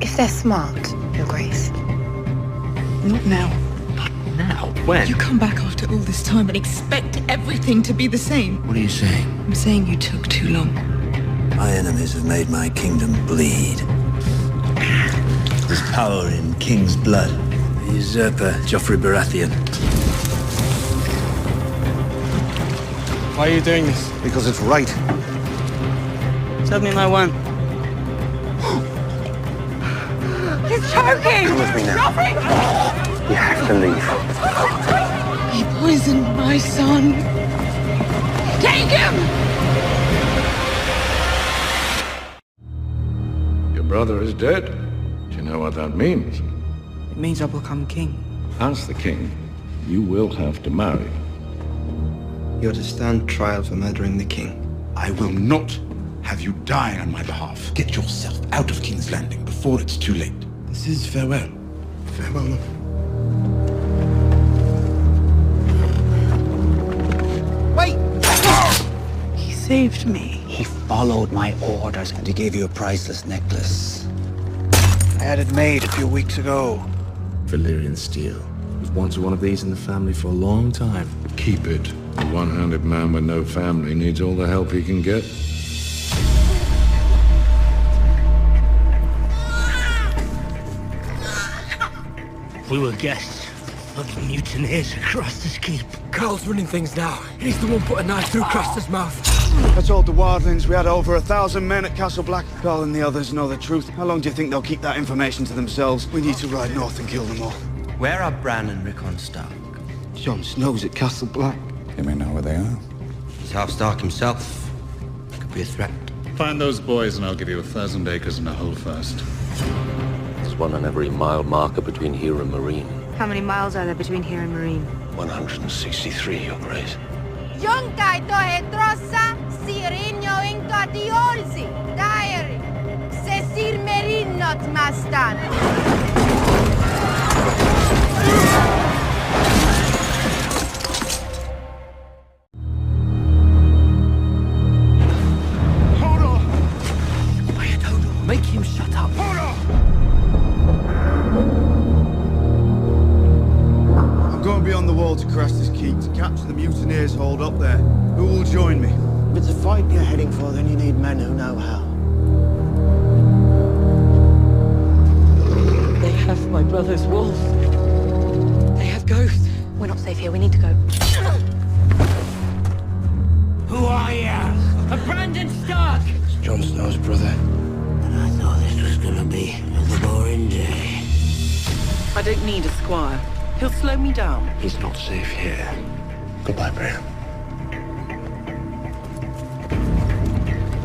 If they're smart, Your Grace. Not now. Now? When? You come back after all this time and expect everything to be the same. What are you saying? I'm saying you took too long. My enemies have made my kingdom bleed. There's power in King's blood. The usurper, Joffrey Baratheon. Why are you doing this? Because it's right. Tell me my one. He's choking! Come with me now. Joffrey! You have to leave. He poisoned my son. Take him! Your brother is dead. Do you know what that means? It means I'll become king. As the king, you will have to marry. You're to stand trial for murdering the king. I will not have you die on my behalf. Get yourself out of King's Landing before it's too late. This is farewell. Farewell. saved me. He followed my orders and he gave you a priceless necklace. I had it made a few weeks ago. Valyrian steel. We've wanted one of these in the family for a long time. Keep it. A one-handed man with no family needs all the help he can get. We were guests of the mutineers across this keep. Carl's running things now. He's the one put a knife through Craster's mouth. I told the wildlings we had over 1,000 men at Castle Black. Carl and the others know the truth. How long do you think they'll keep that information to themselves? We need to ride north and kill them all. Where are Bran and Rickon Stark? Jon Snow's at Castle Black. You may know where they are. He's half Stark himself. Could be a threat. Find those boys and I'll give you 1,000 acres and a holdfast. There's one on every mile marker between here and Marine. How many miles are there between here and Marine? 163, Your Grace. Yonkai to hetrosa, sirinyo into adiolzi, diary. Sesir Merin not mastan. Make him shut up. I'm going beyond the wall to Craster's Keep to capture the mutineers holed up there. Who will join me? If it's a fight you're heading for, then you need men who know how. They have my brother's wolf. They have ghosts. We're not safe here. We need to go. Who are you? A Brandon Stark! It's Jon Snow's brother. And I thought this was gonna be a boring day. I don't need a squire. He'll slow me down. He's not safe here. Goodbye, Bran.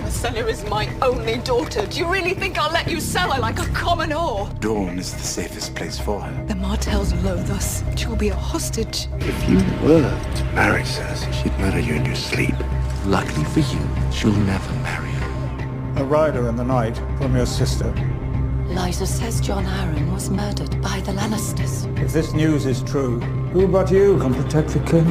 Marcella is my only daughter. Do you really think I'll let you sell her like a common whore? Dawn is the safest place for her. The Martells loathe us. She'll be a hostage. If you were to marry Cersei, she'd murder you in your sleep. Luckily for you, she'll never marry you. A rider in the night from your sister. Lysa says Jon Arryn was murdered by the Lannisters. If this news is true, who but you can protect the king?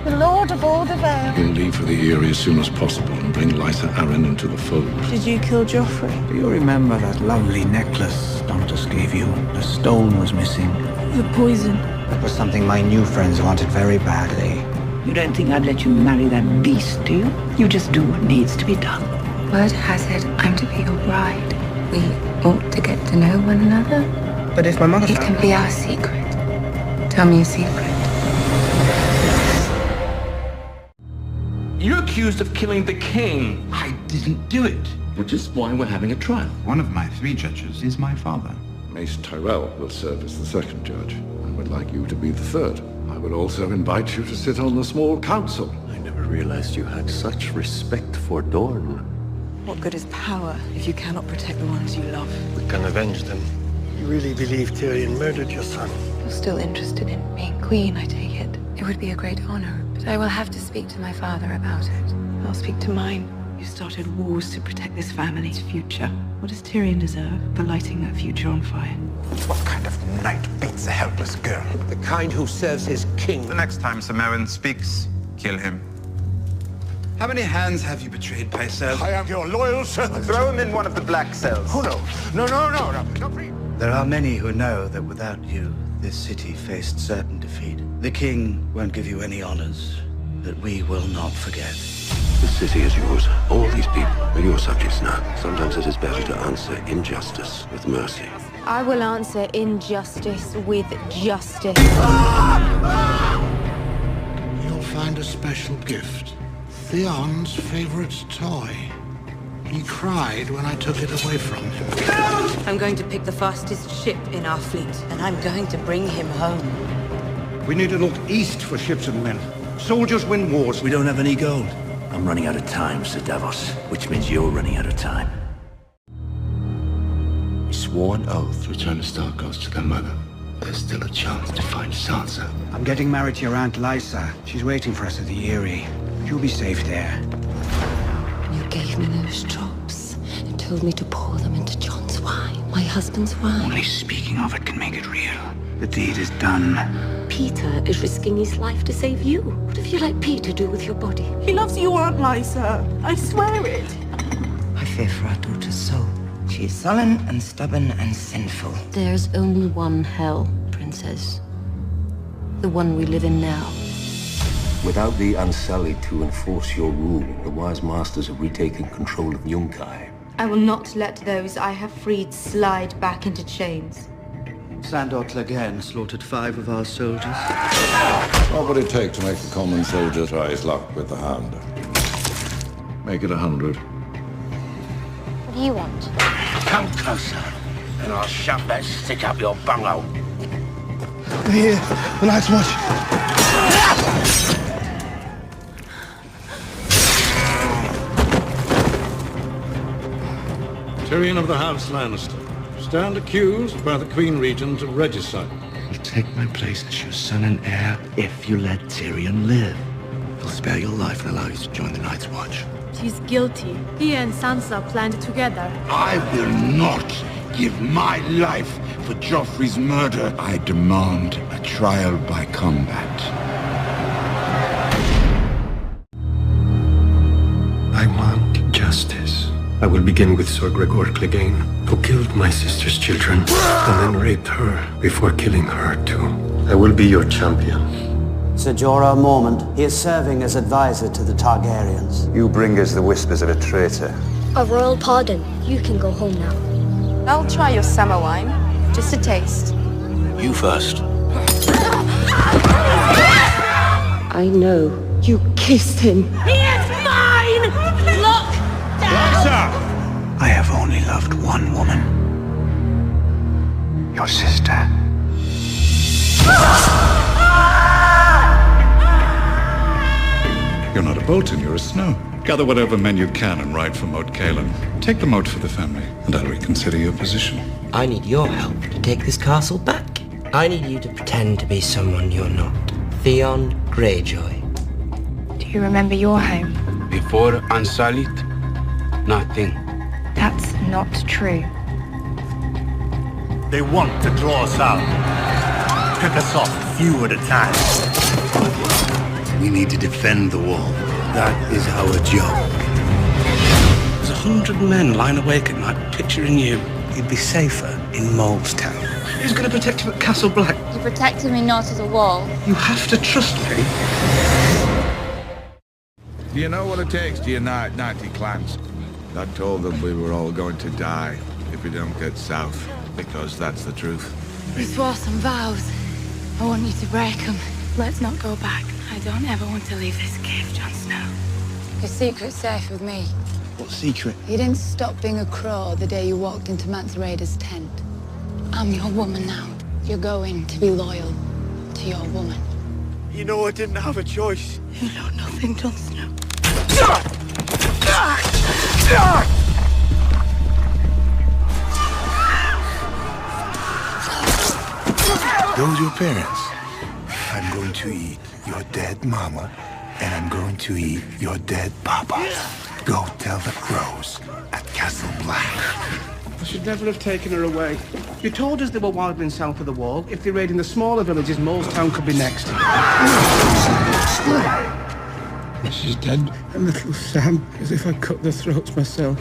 The Lord of all the Vale. We'll leave for the Eyrie as soon as possible and bring Lysa Arryn into the fold. Did you kill Joffrey? Do you remember that lovely necklace Dantas gave you? The stone was missing. The poison. That was something my new friends wanted very badly. You don't think I'd let you marry that beast, do you? You just do what needs to be done. Word has it I'm to be your bride. We ought to get to know one another. But if my mother... It can be our secret. Tell me a secret. You're accused of killing the king. I didn't do it, which is why we're having a trial. One of my 3 judges is my father. Mace Tyrell will serve as the 2nd judge. I would like you to be the 3rd. I would also invite you to sit on the small council. I never realized you had such respect for Dorne. What good is power if you cannot protect the ones you love? We can avenge them. You really believe Tyrion murdered your son? You're still interested in being queen, I take it. It would be a great honor, but I will have to speak to my father about it. I'll speak to mine. You started wars to protect this family's future. What does Tyrion deserve for lighting that future on fire? What kind of knight beats a helpless girl? The kind who serves his king. The next time Sir Meryn speaks, kill him. How many hands have you betrayed, Pycelle? I am your loyal servant. Throw him in one of the black cells. Oh, no. No. There are many who know that without you, this city faced certain defeat. The king won't give you any honors that we will not forget. The city is yours. All these people are your subjects now. Sometimes it is better to answer injustice with mercy. I will answer injustice with justice. You'll find a special gift. Theon's favorite toy. He cried when I took it away from him. I'm going to pick the fastest ship in our fleet, and I'm going to bring him home. We need to look east for ships and men. Soldiers win wars. We don't have any gold. I'm running out of time, Sir Davos, which means you're running out of time. We swore an oath to return the Starkos to their mother. There's still a chance to find Sansa. I'm getting married to your Aunt Lysa. She's waiting for us at the Eyrie. You'll be safe there. You gave me those drops and told me to pour them into Jon's wine, my husband's wine. Only speaking of it can make it real. The deed is done. Peter is risking his life to save you. What have you let Peter do with your body? He loves you, Aunt Lysa. I swear it. I fear for our daughter's soul. She is sullen and stubborn and sinful. There's only one hell, Princess. The one we live in now. Without the Unsullied to enforce your rule, the wise masters have retaken control of Yunkai. I will not let those I have freed slide back into chains. Sandor Clegane slaughtered 5 of our soldiers. What would it take to make the common soldier try his luck with the Hound? Make it 100. What do you want? Come closer, and I'll shove that stick up your bunghole. Here, the Night's Watch. Tyrion of the House Lannister. Stand accused by the Queen Regent of regicide. You'll take my place as your son and heir if you let Tyrion live. I'll spare your life and allow you to join the Night's Watch. She's guilty. He and Sansa planned it together. I will not give my life for Joffrey's murder. I demand a trial by combat. I want justice. I will begin with Sir Gregor Clegane, who killed my sister's children, and then raped her before killing her too. I will be your champion. Sir Jorah Mormont, he is serving as advisor to the Targaryens. You bring us the whispers of a traitor. A royal pardon. You can go home now. I'll try your summer wine. Just a taste. You first. I know. You kissed him. He is mine! Look down! I have only loved one woman. Your sister. You're not a Bolton, you're a Snow. Gather whatever men you can and ride for Moat Caelan. Take them out for the family, and I'll reconsider your position. I need your help to take this castle back. I need you to pretend to be someone you're not. Theon Greyjoy. Do you remember your home? Before Unsullied, nothing. That's not true. They want to draw us out. Pick us off a few at a time. We need to defend the wall. That is our job. There's 100 men lying awake at night picturing you. You'd be safer in Molestown. Who's going to protect you at Castle Black? You protected me not at the wall. You have to trust me. Do you know what it takes to unite 90 clans? I told them we were all going to die if we don't get south, because that's the truth. We swore some vows. I want you to break them. Let's not go back. I don't ever want to leave this cave, Jon Snow. Your secret's safe with me. What secret? You didn't stop being a crow the day you walked into Mance Rayder's tent. I'm your woman now. You're going to be loyal to your woman. You know I didn't have a choice. You know nothing, Jon Snow. Those your parents. I'm going to eat your dead mama, and I'm going to eat your dead papa. Go tell the crows at Castle Black. I should never have taken her away. You told us they were wildling south of the wall. If they're raiding the smaller villages, Molestown could be next. She's dead. And little Sam, as if I cut their throats myself.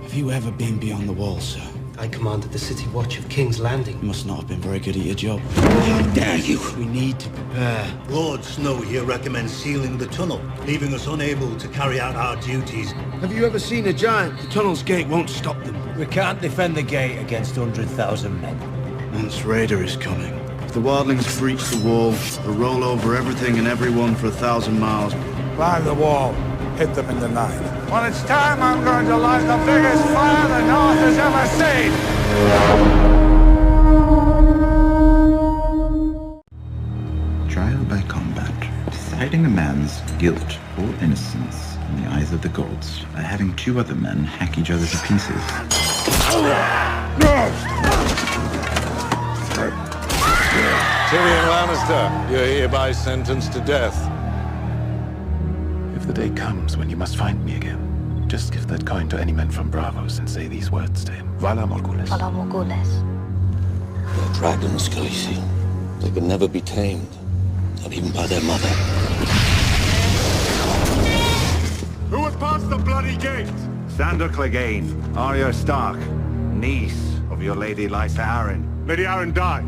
Have you ever been beyond the wall, sir? I commanded the city watch of King's Landing. You must not have been very good at your job. How dare you! We need to prepare. Lord Snow here recommends sealing the tunnel, leaving us unable to carry out our duties. Have you ever seen a giant? The tunnel's gate won't stop them. We can't defend the gate against 100,000 men. Mance Rayder is coming. If the wildlings breach the wall, they'll roll over everything and everyone for 1,000 miles. Climb the wall. Hit them in the night. When it's time, I'm going to light the biggest fire the North has ever seen! Trial by combat. Deciding a man's guilt or innocence in the eyes of the gods by having 2 other men hack each other to pieces. Tyrion Lannister, you're hereby sentenced to death. If the day comes when you must find me again, Just give that coin to any man from Bravos and say these words to him. Vala Morgulis. Vala Morgulis. They're dragons, Khaleesi. They could never be tamed. Not even by their mother. Who has passed the bloody gate? Sandor Clegane, Arya Stark, niece of your lady Lysa Arryn. Lady Arryn died.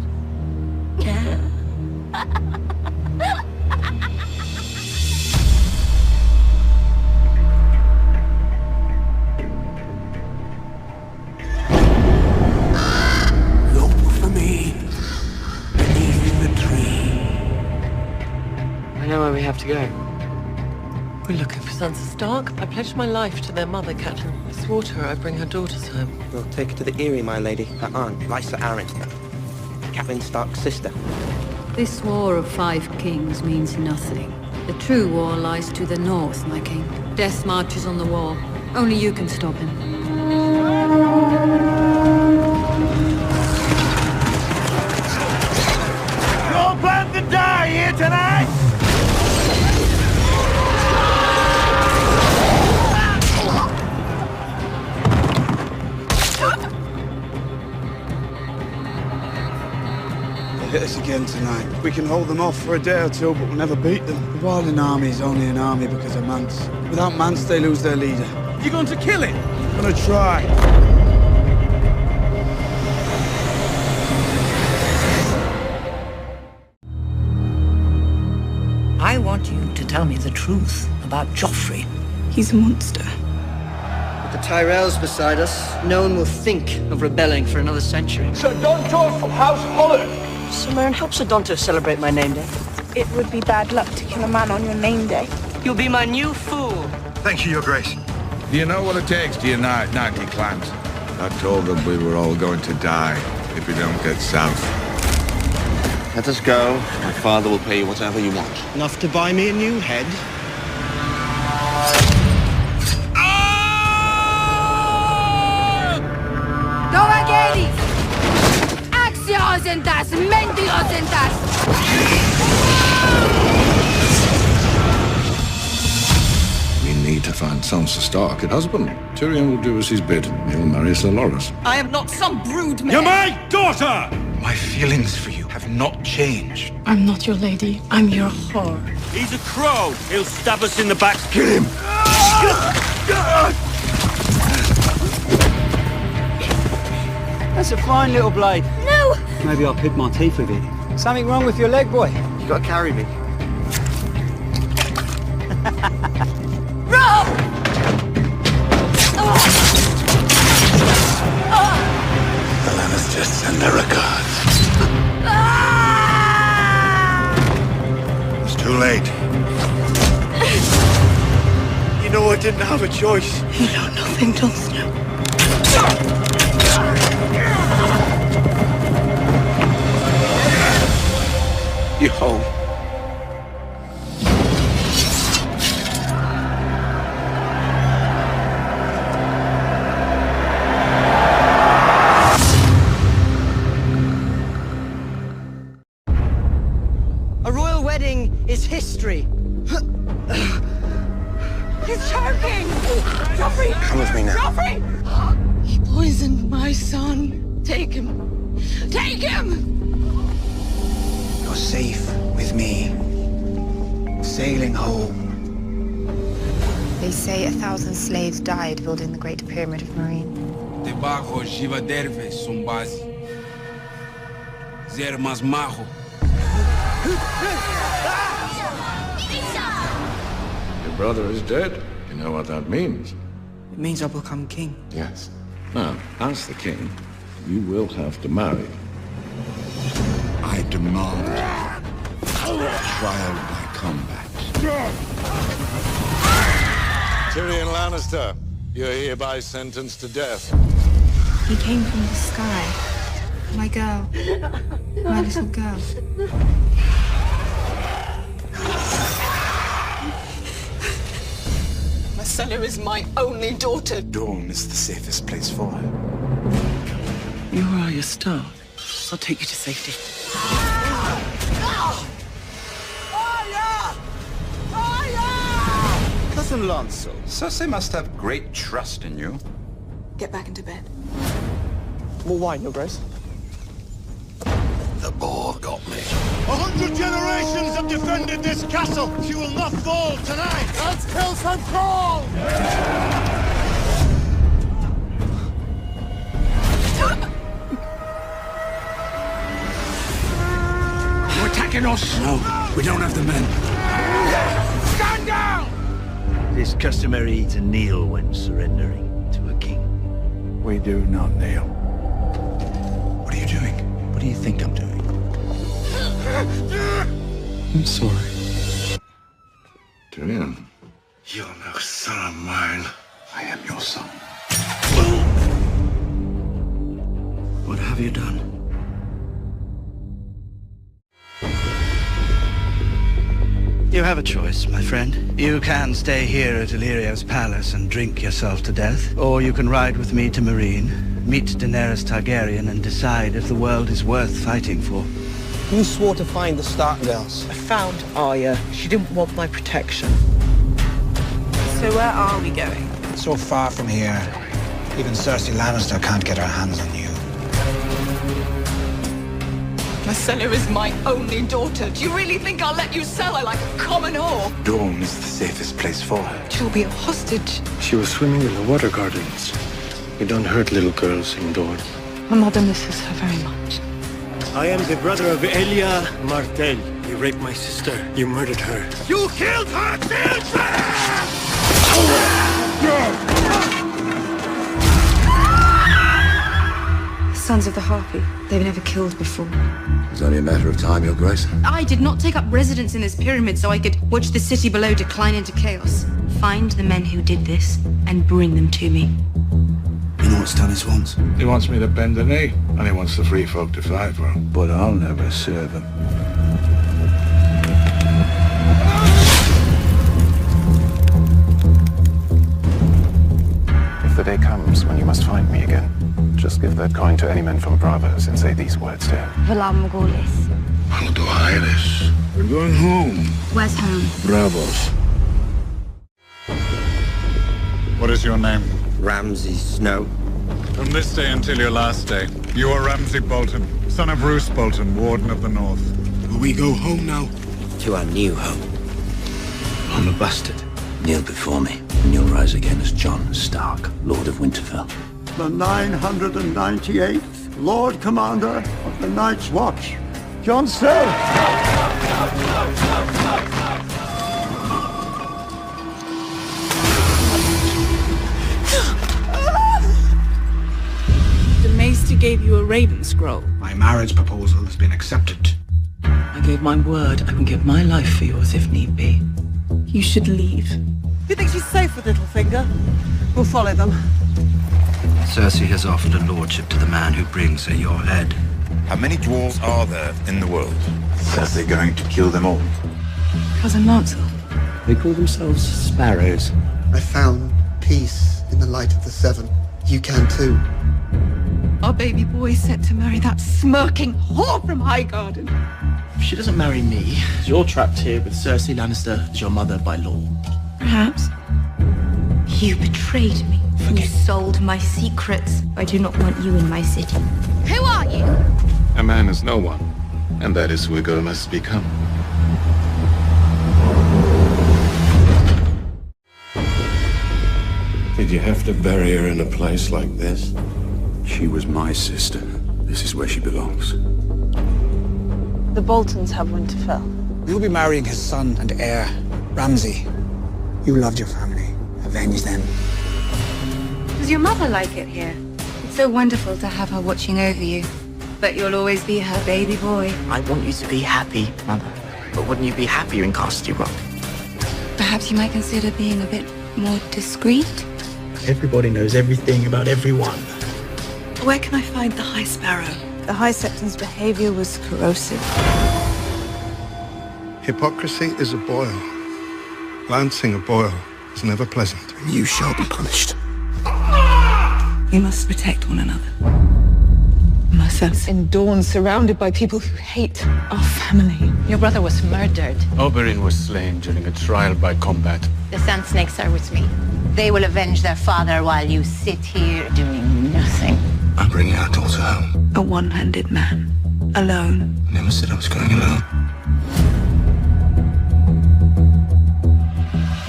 Look for me beneath the tree. I know where we have to go. We're looking for Sansa Stark. I pledged my life to their mother, Catelyn. I swore to her I'd bring her daughters home. We'll take her to the Eyrie, my lady. Her aunt, Lysa Arryn. Catelyn Stark's sister. This war of 5 kings means nothing. The true war lies to the north, my king. Death marches on the wall. Only you can stop him. You all plan to die here tonight? Hit us again tonight. We can hold them off for a day or two, but we'll never beat them. The Wildling army is only an army because of Mance. Without Mance, they lose their leader. You going to kill him? I'm gonna try. I want you to tell me the truth about Joffrey. He's a monster. With the Tyrells beside us, no one will think of rebelling for another century. Sir Dontos of House Holland. Summer, help Sir Dontos celebrate my name day. It would be bad luck to kill a man on your name day. You'll be my new fool. Thank you, Your Grace. Do you know what it takes to unite 90 clans? I told them we were all going to die if we don't get south. Let us go. My father will pay you whatever you want. Enough to buy me a new head? Dovagelis! Axiosentas! Mentiosentas! We need to find Sansa Stark, her husband. Tyrion will do as he's bid. He'll marry Sir Loras. I am not some brood mare. You're my daughter! My feelings for you have not changed. I'm not your lady. I'm your whore. He's a crow. He'll stab us in the back. Kill him! That's a fine little blade. No! Maybe I'll pick my teeth with it. Something wrong with your leg, boy? You gotta carry me. Rob! The Lannisters send their regards. It's too late. You know I didn't have a choice. You know nothing, Jon Snow. You home. A royal wedding is history. He's choking! Joffrey! Come with me now. Joffrey! He poisoned my son. Take him. Take him! You're safe with me. Sailing home. They say 1,000 slaves died building the Great Pyramid of Marine. Debajo Jiva Derve Sumbazi. Zermas Majo. Your brother is dead. You know what that means? It means I'll become king. Yes. Now, as the king, you will have to marry. I demand trial by combat. Tyrion Lannister, you're hereby sentenced to death. He came from the sky. My girl. My little girl. Marcella is my only daughter. Dawn is the safest place for her. You are Arya Stark. I'll take you to safety. That's Listen, Lancel. Cersei must have great trust in you. Get back into bed. More wine, Your Grace. The boar got me. 100 generations have defended this castle. She will not fall tonight. Let's kill some troll! You're attacking us? No, we don't have the men. Stand down! It is customary to kneel when surrendering to a king. We do not kneel. What are you doing? What do you think I'm doing? I'm sorry. Tyrion, you're no son of mine. I am your son. What have you done? You have a choice, my friend. You can stay here at Illyrio's palace and drink yourself to death, or you can ride with me to Meereen, meet Daenerys Targaryen, and decide if the world is worth fighting for. You swore to find the Stark girls. I found Arya. She didn't want my protection. So where are we going? So far from here, even Cersei Lannister can't get her hands on you. Marcella is my only daughter. Do you really think I'll let you sell her like a common whore? Dorne is the safest place for her. She'll be a hostage. She was swimming in the water gardens. You don't hurt little girls in Dorne. My mother misses her very much. I am the brother of Elia Martell. You raped my sister. You murdered her. You killed her children! Sons of the Harpy. They've never killed before. It's only a matter of time, Your Grace. I did not take up residence in this pyramid so I could watch the city below decline into chaos. Find the men who did this and bring them to me. You know what Stannis wants? He wants me to bend the knee, and he wants the free folk to fight for him. But I'll never serve him. If the day comes when you must find me again, just give that coin to any man from Bravos and say these words to him. Valam Gorlis. How do I this? We're going home. Where's home? Bravos. What is your name? Ramsay Snow. From this day until your last day, you are Ramsay Bolton, son of Roose Bolton, Warden of the North. Will we go home now? To our new home. I'm a bastard. Kneel before me, and you'll rise again as Jon Stark, Lord of Winterfell. The 998th Lord Commander of the Night's Watch, Jon Snow. The Maester gave you a Raven Scroll. My marriage proposal has been accepted. I gave my word I would give my life for yours if need be. You should leave. You think she's safe with Littlefinger? We'll follow them. Cersei has offered a lordship to the man who brings her your head. How many dwarves are there in the world? Cersei going to kill them all? Cousin Lancel. They call themselves sparrows. I found peace in the light of the Seven. You can too. Our baby boy is set to marry that smirking whore from Highgarden. If she doesn't marry me, you're trapped here with Cersei Lannister as your mother by law. Perhaps. You betrayed me. You sold my secrets. I do not want you in my city. Who are you? A man is no one, and that is who a girl must become. Did you have to bury her in a place like this? She was my sister. This is where she belongs. The Boltons have Winterfell. You'll be marrying his son and heir, Ramsay. You loved your family. Avenge them. Does your mother like it here? It's so wonderful to have her watching over you. But you'll always be her baby boy. I want you to be happy, Mother. But wouldn't you be happier in Castle Rock? Perhaps you might consider being a bit more discreet? Everybody knows everything about everyone. Where can I find the High Sparrow? The High Septon's behavior was corrosive. Hypocrisy is a boil. Lancing a boil is never pleasant. You shall be punished. We must protect one another. Must myself in Dawn, surrounded by people who hate our family. Your brother was murdered. Oberyn was slain during a trial by combat. The Sand Snakes are with me. They will avenge their father while you sit here doing nothing. I'm bringing our daughter home. A one-handed man. Alone. I never said I was going alone.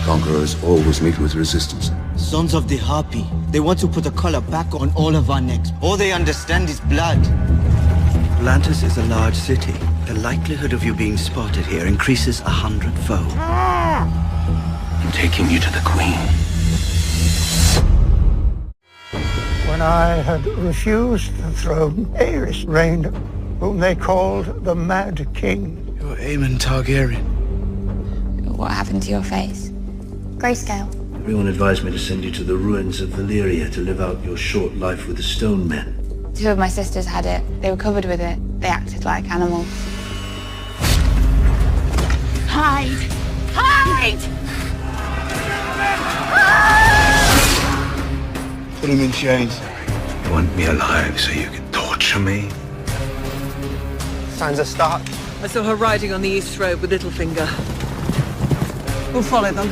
Conquerors always meet with resistance. Sons of the Harpy. They want to put a collar back on all of our necks. All they understand is blood. Atlantis is a large city. The likelihood of you being spotted here increases 100-fold. I'm taking you to the Queen. When I had refused the throne, Aerys reigned, whom they called the Mad King. You're Aemon Targaryen. What happened to your face? Grayscale. Everyone advised me to send you to the ruins of Valyria to live out your short life with the Stone Men. 2 of my sisters had it. They were covered with it. They acted like animals. Hide! Hide! Put him in chains. You want me alive so you can torture me? Sansa Stark. I saw her riding on the East Road with Littlefinger. We'll follow them.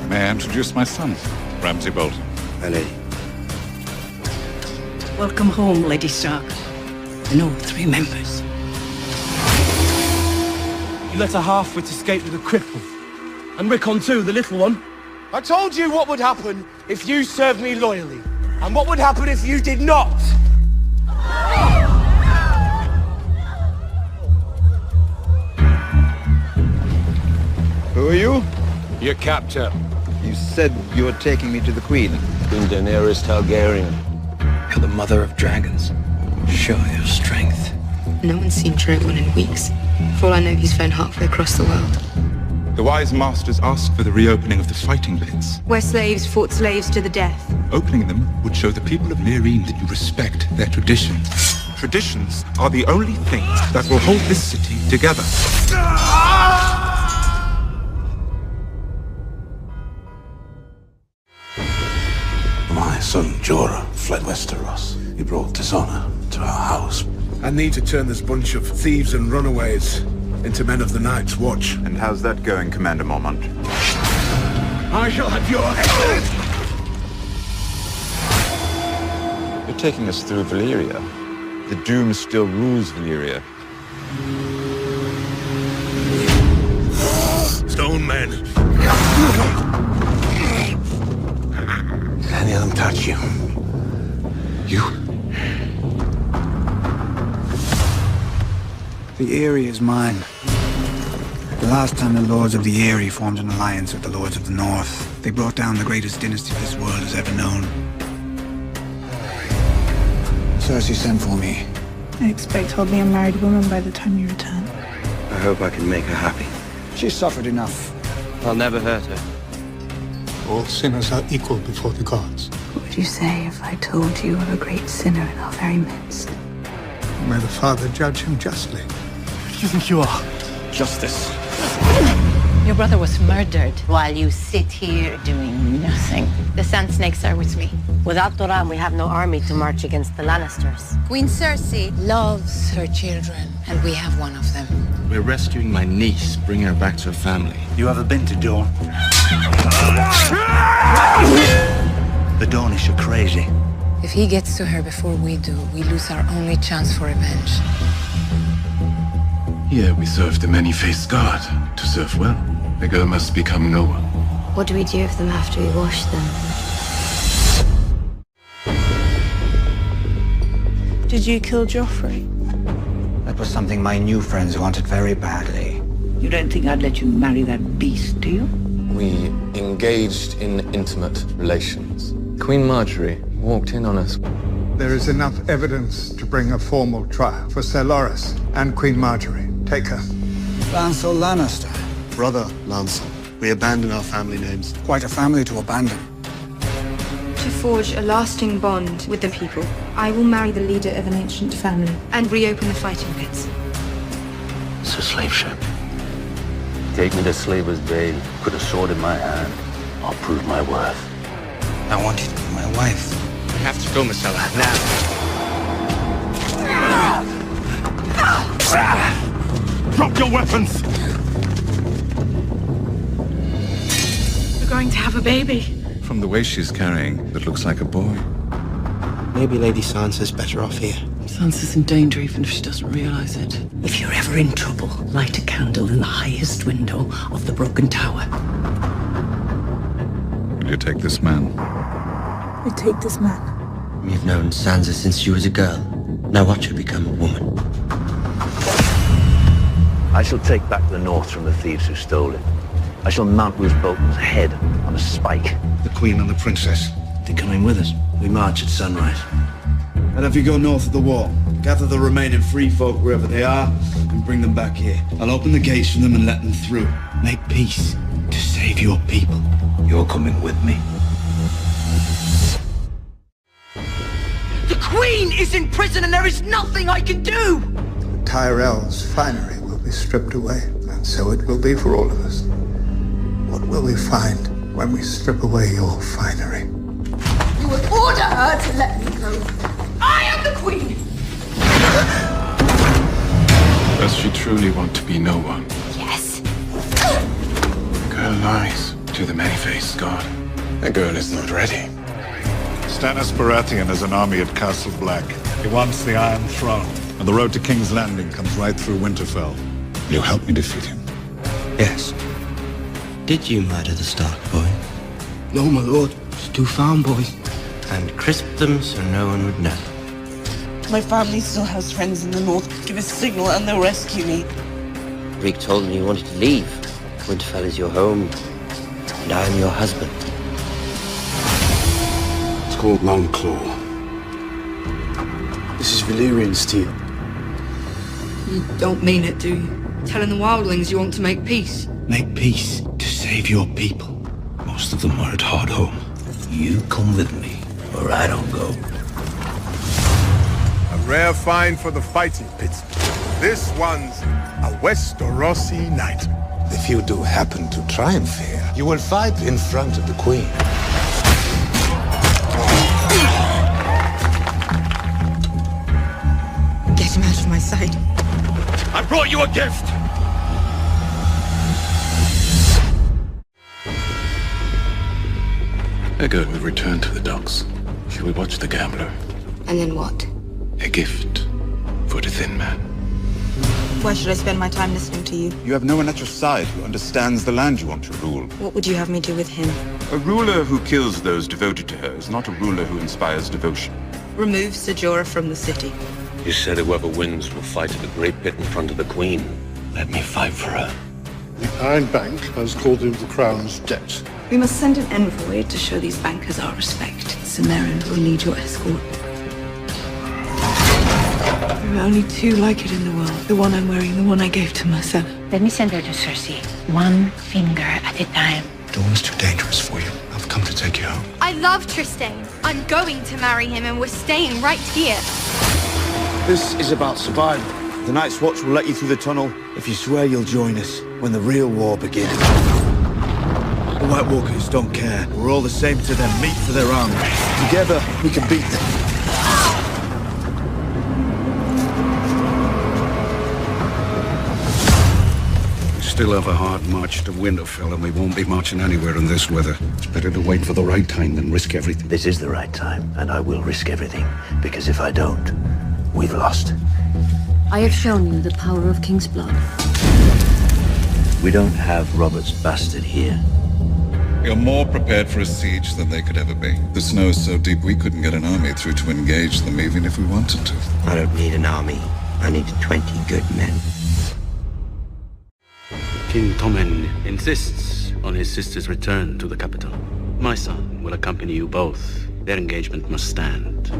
May I introduce my son, Ramsay Bolton? Ellie. Welcome home, Lady Stark. And all 3 members. You let a half-wit escape with a cripple. And Rickon too, the little one. I told you what would happen if you served me loyally. And what would happen if you did not. Who are you? Your captor. You said you were taking me to the Queen. Queen Daenerys Targaryen. You're the mother of dragons. Show your strength. No one's seen Drogon in weeks. For all I know, he's flown halfway across the world. The wise masters asked for the reopening of the fighting pits. Where slaves fought slaves to the death. Opening them would show the people of Meereen that you respect their traditions. Traditions are the only things that will hold this city together. My son Jorah fled Westeros. He brought dishonor to our house. I need to turn this bunch of thieves and runaways into men of the Night's Watch. And how's that going, Commander Mormont? I shall have your head! You're taking us through Valyria. The Doom still rules Valyria. Stone men. Did any of them touch you? You? The Eyrie is mine. The last time the Lords of the Eyrie formed an alliance with the Lords of the North, they brought down the greatest dynasty this world has ever known. Cersei sent for me. I expect I'll be a married woman by the time you return. I hope I can make her happy. She's suffered enough. I'll never hurt her. All sinners are equal before the gods. What would you say if I told you of a great sinner in our very midst? May the Father judge him justly. Who do you think you are? Justice. Your brother was murdered. While you sit here doing nothing. The Sand Snakes are with me. Without Doran, we have no army to march against the Lannisters. Queen Cersei loves her children, and we have one of them. We're rescuing my niece, bringing her back to her family. You ever been to Dawn? The Dornish are crazy. If he gets to her before we do, we lose our only chance for revenge. Here we serve the many-faced god. To serve well, the girl must become noble. What do we do with them after we wash them? Did you kill Joffrey? That was something my new friends wanted very badly. You don't think I'd let you marry that beast, do you? We engaged in intimate relations. Queen Marjorie walked in on us. There is enough evidence to bring a formal trial for Ser Loras and Queen Marjorie. Take her. Lancel Lannister. Brother Lancel, we abandon our family names. Quite a family to abandon. To forge a lasting bond with the people, I will marry the leader of an ancient family and reopen the fighting pits. It's a slave ship. Take me to Slaver's Bay. Put a sword in my hand. I'll prove my worth. I want you to be my wife. We have to go, Marcella, now. Drop your weapons! We're going to have a baby. From the way she's carrying, it looks like a boy. Maybe Lady Sansa's better off here. Sansa's in danger even if she doesn't realize it. If you're ever in trouble, light a candle in the highest window of the broken tower. Will you take this man? We take this man. We've known Sansa since she was a girl. Now watch her become a woman. I shall take back the north from the thieves who stole it. I shall mount Roose Bolton's head on a spike. The Queen and the Princess. They're coming with us. We march at sunrise. And if you go north of the wall, gather the remaining free folk wherever they are and bring them back here. I'll open the gates for them and let them through. Make peace to save your people. You're coming with me. The Queen is in prison and there is nothing I can do! Tyrell's finery will be stripped away, and so it will be for all of us. What will we find when we strip away your finery? You would order her to let me go. I am the Queen! Does she truly want to be no one? Yes. The girl lies to the many-faced god. The girl is not ready. Stannis Baratheon has an army at Castle Black. He wants the Iron Throne, and the road to King's Landing comes right through Winterfell. Will you help me defeat him? Yes. Did you murder the Stark boy? No, my lord. It's 2 farm boys. And crisp them so no one would know. My family still has friends in the north. Give a signal and they'll rescue me. Reek told me you wanted to leave. Winterfell is your home, and I'm your husband. It's called Longclaw. This is Valyrian steel. You don't mean it, do you? Telling the wildlings you want to make peace? Make peace to save your people. Most of them are at Hardhome. You come with me, or I don't go. A rare find for the fighting pits. This one's a Westerosi knight. If you do happen to triumph here, you will fight in front of the Queen. Get him out of my sight. I brought you a gift! A girl will return to the docks. She will watch the gambler. And then what? A gift for the thin man. Why should I spend my time listening to you? You have no one at your side who understands the land you want to rule. What would you have me do with him? A ruler who kills those devoted to her is not a ruler who inspires devotion. Remove Ser Jorah from the city. You said whoever wins will fight at the Great Pit in front of the Queen. Let me fight for her. The Iron Bank has called in the Crown's debt. We must send an envoy to show these bankers our respect. Sir Meryn will need your escort. There are only 2 like it in the world. The one I'm wearing, the one I gave to myself. Let me send her to Cersei. 1 finger at a time. Dawn is too dangerous for you. I've come to take you home. I love Trystane. I'm going to marry him and we're staying right here. This is about survival. The Night's Watch will let you through the tunnel if you swear you'll join us when the real war begins. The White Walkers don't care. We're all the same to them. Meat for their army. Together, we can beat them. We still have a hard march to Winterfell, and we won't be marching anywhere in this weather. It's better to wait for the right time than risk everything. This is the right time, and I will risk everything. Because if I don't, we've lost. I have shown you the power of King's blood. We don't have Robert's bastard here. You're more prepared for a siege than they could ever be. The snow is so deep we couldn't get an army through to engage them even if we wanted to. I don't need an army. I need 20 good men. King Tommen insists on his sister's return to the capital. My son will accompany you both. Their engagement must stand.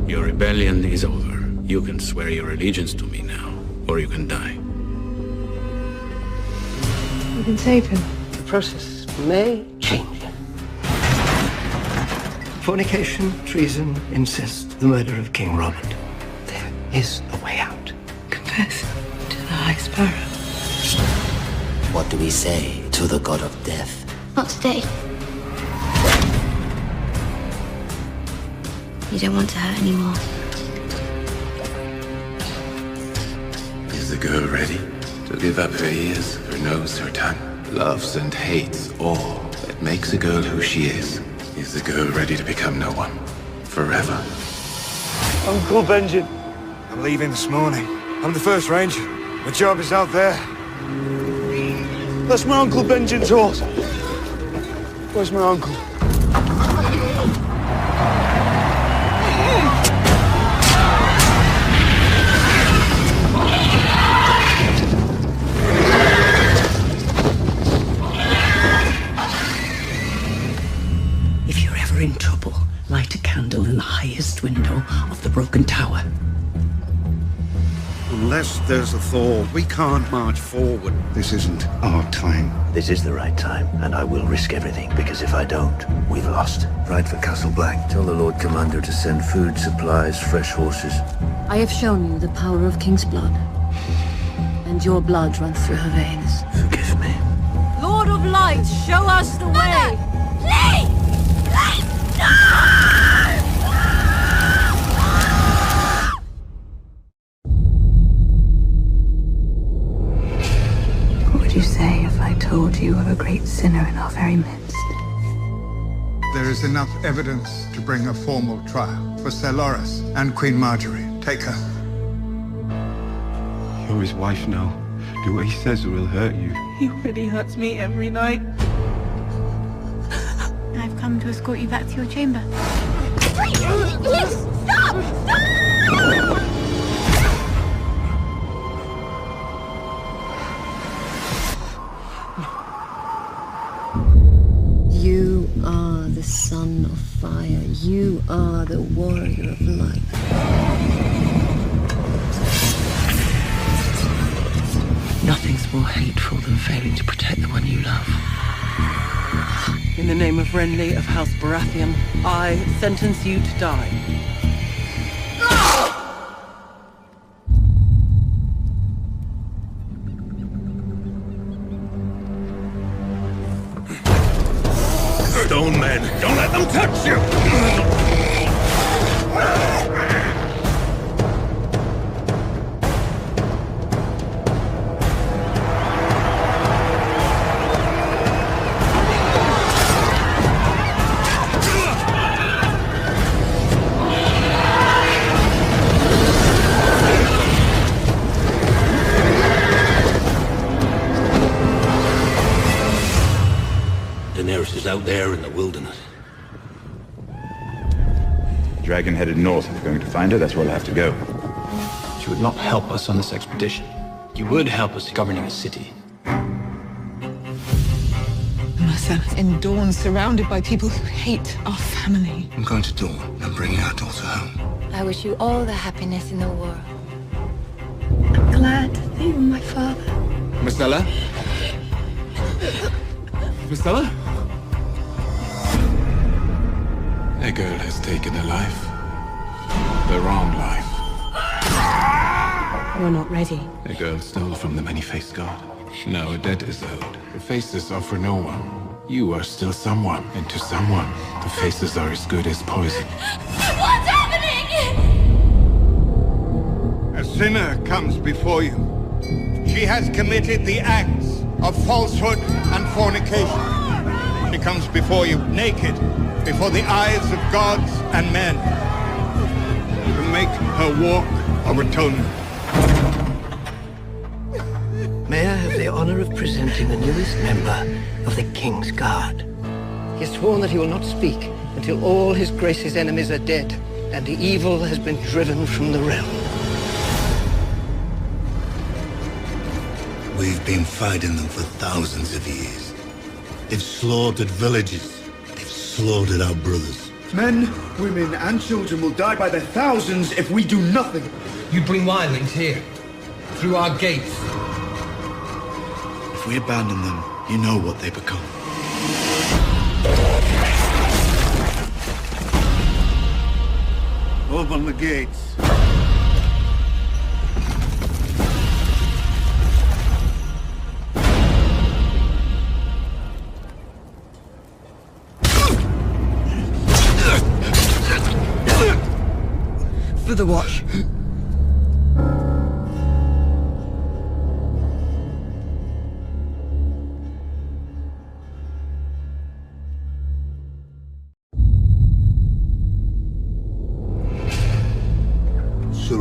Your rebellion is over. You can swear your allegiance to me now, or you can die. You can save him. The process may change him. Fornication, treason, incest, the murder of King Robert. There is a way out. Confess to the High Sparrow. What do we say to the god of death? Not today. You don't want to hurt anymore. Is the girl ready to give up her ears, her nose, her tongue? Loves and hates all that makes a girl who she is. Is the girl ready to become no one? Forever? Uncle Benjen. I'm leaving this morning. I'm the first ranger. My job is out there. That's my Uncle Benjen's horse. Where's my uncle? If you're ever in trouble, light a candle in the highest window of the broken tower. Unless there's a thaw, we can't march forward. This isn't our time. This is the right time, and I will risk everything, because if I don't, we've lost. Ride for Castle Black. Tell the Lord Commander to send food, supplies, fresh horses. I have shown you the power of King's blood. And your blood runs through her veins. Forgive me. Lord of Light, show us the way! Please! No! What would you say if I told you of a great sinner in our very midst? There is enough evidence to bring a formal trial for Sir Loras and Queen Marjorie. Take her. You're his wife now. Do what he says or he'll hurt you. He really hurts me every night. I've come to escort you back to your chamber. Please, stop! Stop! You are the son of fire. You are the warrior of light. Nothing's more hateful than failing to protect the one you love. In the name of Renly of House Baratheon, I sentence you to die. Stone men, don't let them touch you! Daenerys is out there in the wilderness. Dragon headed north. If we're going to find her, that's where I'll have to go. You would not help us on this expedition. You would help us governing a city. Myself in Dawn, surrounded by people who hate our family. I'm going to Dawn and bringing our daughter home. I wish you all the happiness in the world. I'm glad that you're my father. Myrcella? Myrcella? A girl has taken a life. The wrong life. We're not ready. A girl stole from the many-faced god. Now a debt is owed. The faces are for no one. You are still someone, and to someone, the faces are as good as poison. What's happening? A sinner comes before you. She has committed the acts of falsehood and fornication. She comes before you naked, before the eyes of gods and men, to make her walk of atonement. May I have the honor of presenting the newest member of the King's Guard? He has sworn that he will not speak until all his grace's enemies are dead and the evil has been driven from the realm. We've been fighting them for thousands of years. They've slaughtered villages. They've slaughtered our brothers. Men, women, and children will die by the thousands if we do nothing. You bring wildlings here, through our gates. If we abandon them, you know what they become. Open the gates. For the watch.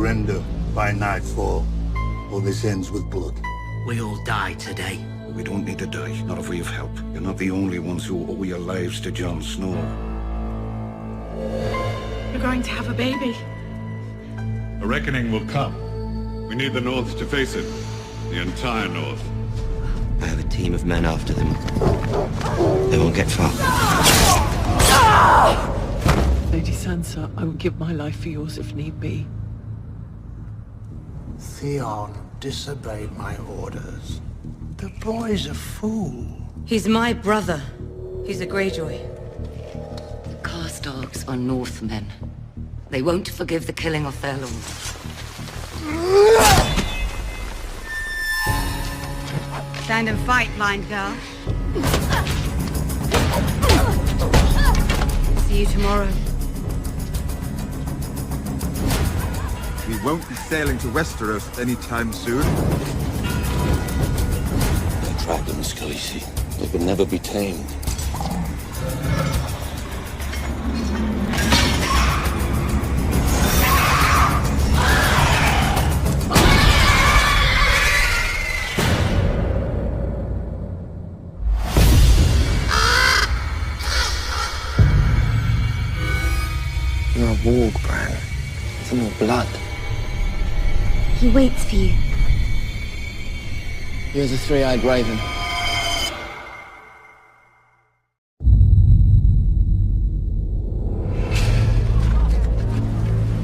surrender by nightfall, or this ends with blood. We all die today. We don't need to die, not if we have help. You're not the only ones who owe your lives to Jon Snow. We're going to have a baby. A reckoning will come. We need the North to face it. The entire North. I have a team of men after them. They won't get far. Lady Sansa, I will give my life for yours if need be. Theon disobeyed my orders. The boy's a fool. He's my brother. He's a Greyjoy. The Karstarks are Northmen. They won't forgive the killing of their lord. Stand and fight, blind girl. See you tomorrow. We won't be sailing to Westeros anytime soon. They tried them, Khaleesi. They could never be tamed. You're a warg, Bran. It's in your blood. He waits for you. You're the three-eyed raven.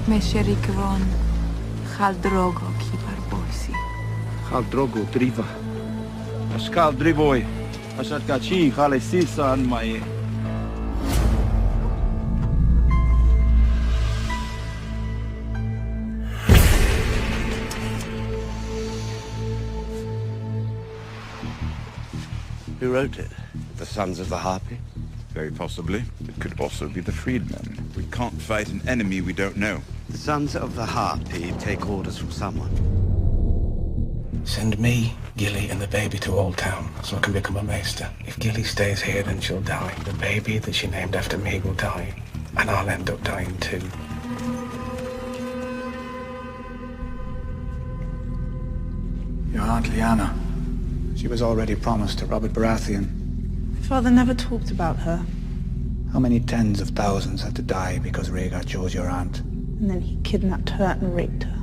Mesherikvon, Khaldrogo Kibarbosi. Khaldrogo Driva. Ashkal Drivoy. Ashadkachi Khalesisa and Maye. Who wrote it? The Sons of the Harpy? Very possibly. It could also be the freedmen. We can't fight an enemy we don't know. The Sons of the Harpy take orders from someone. Send me, Gilly, and the baby to Old Town so I can become a maester. If Gilly stays here, then she'll die. The baby that she named after me will die. And I'll end up dying too. Your Aunt Lyanna. She was already promised to Robert Baratheon. My father never talked about her. How many tens of thousands had to die because Rhaegar chose your aunt? And then he kidnapped her and raped her.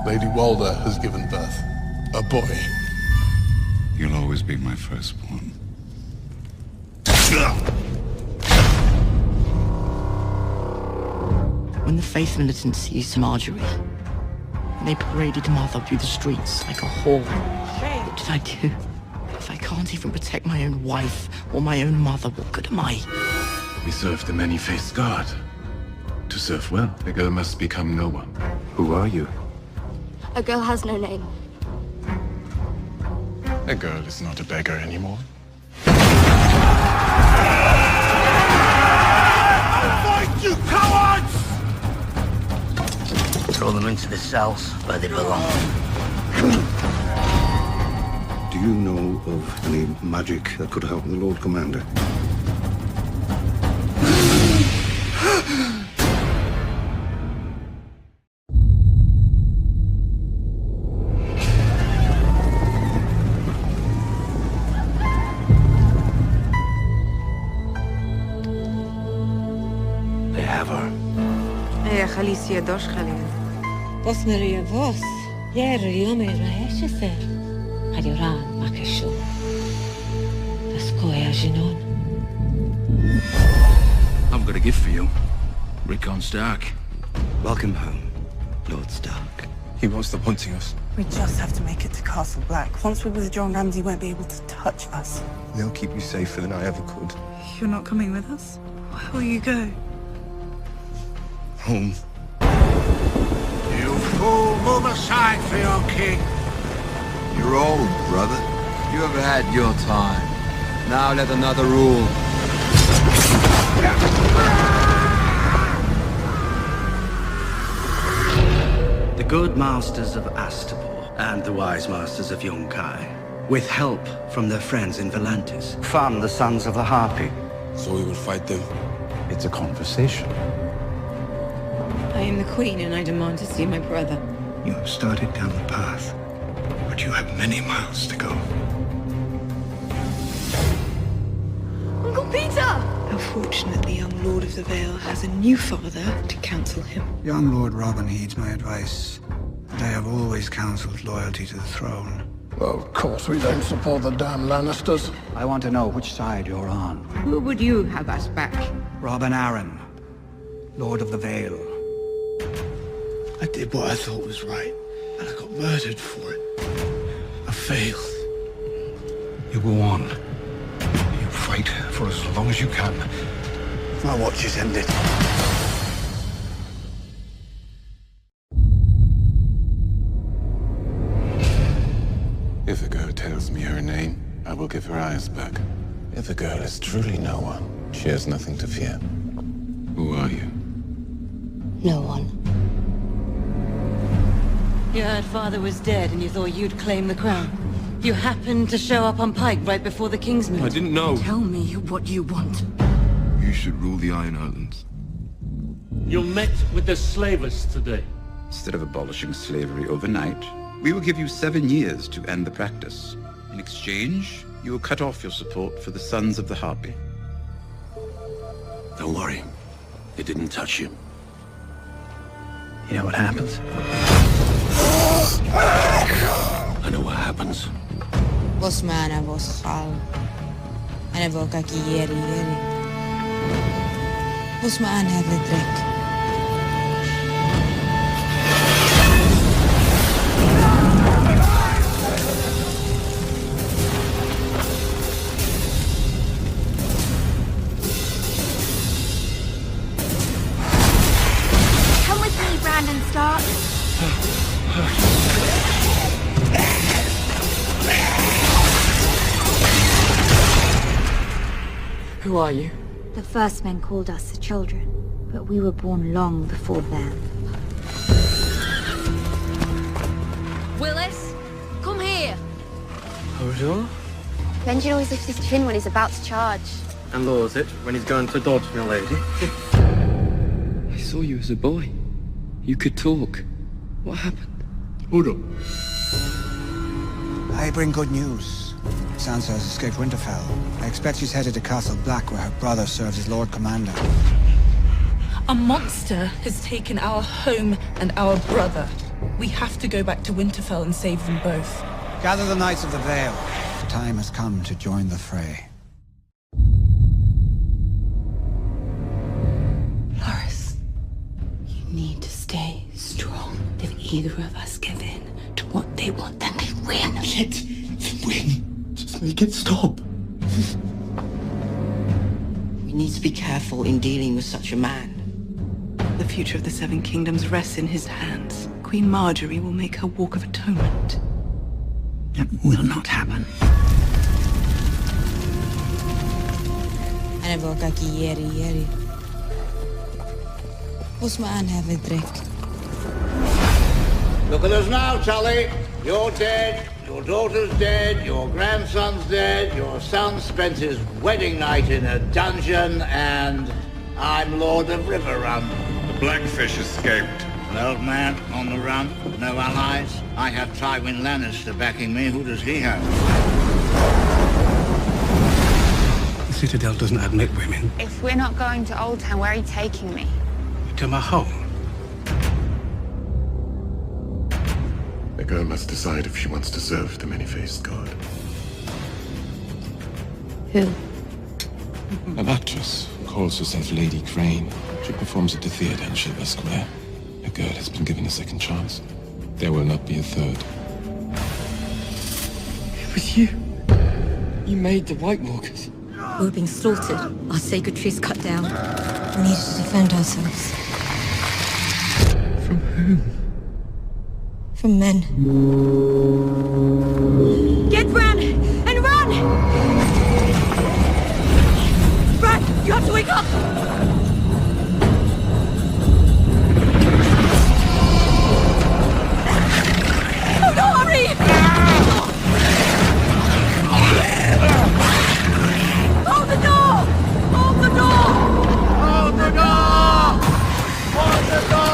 Lady Walder has given birth. A boy. You'll always be my firstborn. When the Faith Militant seized Marjorie, they paraded Mother through the streets like a whore. What did I do? If I can't even protect my own wife or my own mother, what good am I? We serve the many-faced God. To serve well, a girl must become no one. Who are you? A girl has no name. A girl is not a beggar anymore. Fight, you cowards! Throw them into the cells where they belong. Do you know of any magic that could help the Lord Commander? They have her. Hey, Khaleesi dosh Khalil. Bos Maria vos. Yer yome raesheser. Hadioran makeshu. Taskoya jinon. I've got a gift for you. Rickon Stark. Welcome home, Lord Stark. He wants them hunting us. We just have to make it to Castle Black. Once we withdraw, Ramsay won't be able to touch us. They'll keep you safer than I ever could. You're not coming with us? Where will you go? Home. You fool, move aside for your king. You're old, brother. You have had your time. Now let another rule. The good masters of Astapor and the wise masters of Yunkai, with help from their friends in Volantis, found the Sons of the Harpy. So we will fight them. It's a conversation. I am the Queen, and I demand to see my brother. You have started down the path, but you have many miles to go. Uncle Peter! Unfortunately, young Lord of the Vale has a new father to counsel him. Young Lord Robin heeds my advice, and I have always counselled loyalty to the throne. Well, of course we don't support the damn Lannisters. I want to know which side you're on. Who would you have us back? Robin Arryn, Lord of the Vale. I did what I thought was right, and I got murdered for it. I failed. You go on. You fight for as long as you can. My watch is ended. If a girl tells me her name, I will give her eyes back. If a girl is truly no one, she has nothing to fear. Who are you? No one. You heard father was dead and you thought you'd claim the crown. You happened to show up on Pike right before the King's Moot. I didn't know. Tell me what you want. You should rule the Iron Islands. You met with the slavers today. Instead of abolishing slavery overnight, we will give you 7 years to end the practice. In exchange, you will cut off your support for the Sons of the Harpy. Don't worry. It didn't touch you. You know what happens? I know what happens. Bosmana Boschal. أنا بوكاكي يري. Bosmana هذا دريك. Brandon Stark. Who are you? The first men called us the children, but we were born long before them. Willis, come here. Bonjour. Benjen always lifts his chin when he's about to charge. And lowers it when he's going to dodge, my lady. I saw you as a boy. You could talk. What happened? Udo. I bring good news. Sansa has escaped Winterfell. I expect she's headed to Castle Black, where her brother serves as Lord Commander. A monster has taken our home and our brother. We have to go back to Winterfell and save them both. Gather the Knights of the Vale. The time has come to join the fray. Need to stay strong. If either of us give in to what they want, then they win. Let them win. Just make it stop. We need to be careful in dealing with such a man. The future of the Seven Kingdoms rests in his hands. Queen Margaery will make her walk of atonement. That will not happen. أنا بوكاكي يري. Bosmana هذا دريك. Look at us now, Tully. You're dead, your daughter's dead, your grandson's dead, your son spent his wedding night in a dungeon, and I'm Lord of Riverrun. The Blackfish escaped. An old man on the run, no allies. I have Tywin Lannister backing me. Who does he have? The Citadel doesn't admit women. If we're not going to Old Town, where are you taking me? To my home. A girl must decide if she wants to serve the many-faced god. Who? An actress calls herself Lady Crane. She performs at the theatre in Silver Square. A girl has been given a second chance. There will not be a third. It was you. You made the White Walkers. We're being slaughtered. Our sacred trees cut down. We need to defend ourselves. From whom? From men. Get Bran and run! Bran, you have to wake up! Oh no, hurry! Hold the door! Hold the door! Hold the door! Hold the door!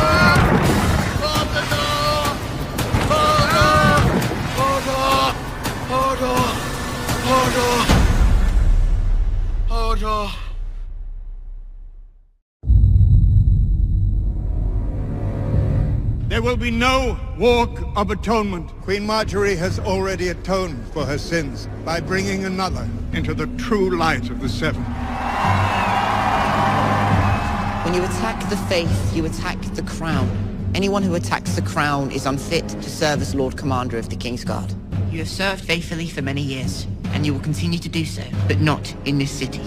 There will be no walk of atonement. Queen Marjorie has already atoned for her sins by bringing another into the true light of the Seven. When you attack the faith, you attack the crown. Anyone who attacks the crown is unfit to serve as Lord Commander of the King's Guard. You have served faithfully for many years, and you will continue to do so, but not in this city.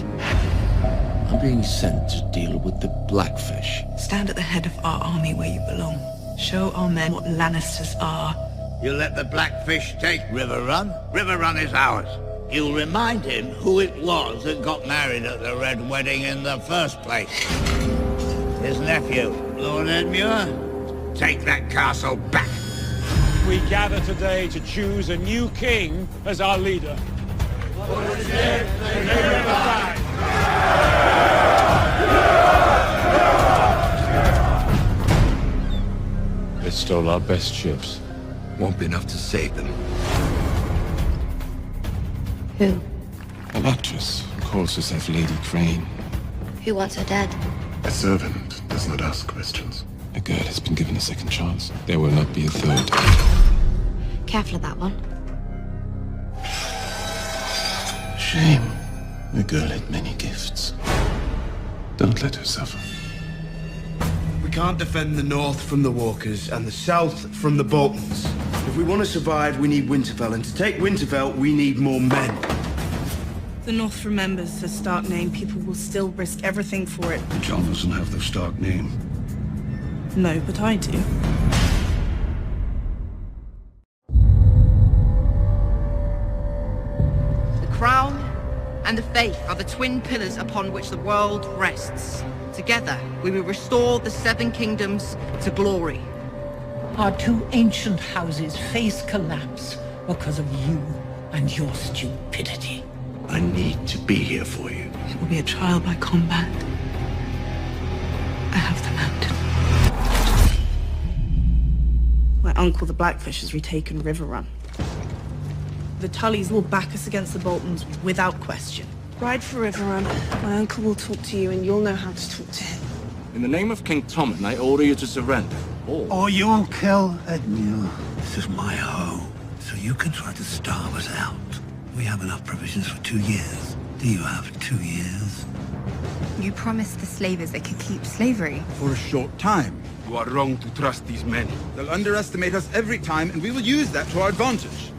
I'm being sent to deal with the Blackfish. Stand at the head of our army where you belong. Show our men what Lannisters are. You let the Blackfish take Riverrun? Riverrun is ours. You'll remind him who it was that got married at the Red Wedding in the first place. His nephew, Lord Edmure. Take that castle back. We gather today to choose a new king as our leader. They stole our best ships. Won't be enough to save them. Who? An actress who calls herself Lady Crane. Who wants her dead? A servant does not ask questions. A girl has been given a second chance. There will not be a third. Careful of that one. Shame. The girl had many gifts. Don't let her suffer. We can't defend the north from the Walkers and the south from the Boltons. If we want to survive, we need Winterfell, and to take Winterfell, we need more men. The North remembers the Stark name. People will still risk everything for it. John doesn't have the Stark name. No, but I do. The crown and the faith are the twin pillars upon which the world rests. Together, we will restore the Seven Kingdoms to glory. Our two ancient houses face collapse because of you and your stupidity. I need to be here for you. It will be a trial by combat. I have the mountain. My uncle, the Blackfish, has retaken Riverrun. The Tullys will back us against the Boltons without question. Ride for Riverrun. My uncle will talk to you, and you'll know how to talk to him. In the name of King Tommen, I order you to surrender. Or you'll kill Edmure. This is my home, so you can try to starve us out. We have enough provisions for 2 years. Do you have 2 years? You promised the slavers they could keep slavery. For a short time. You are wrong to trust these men. They'll underestimate us every time, and we will use that to our advantage.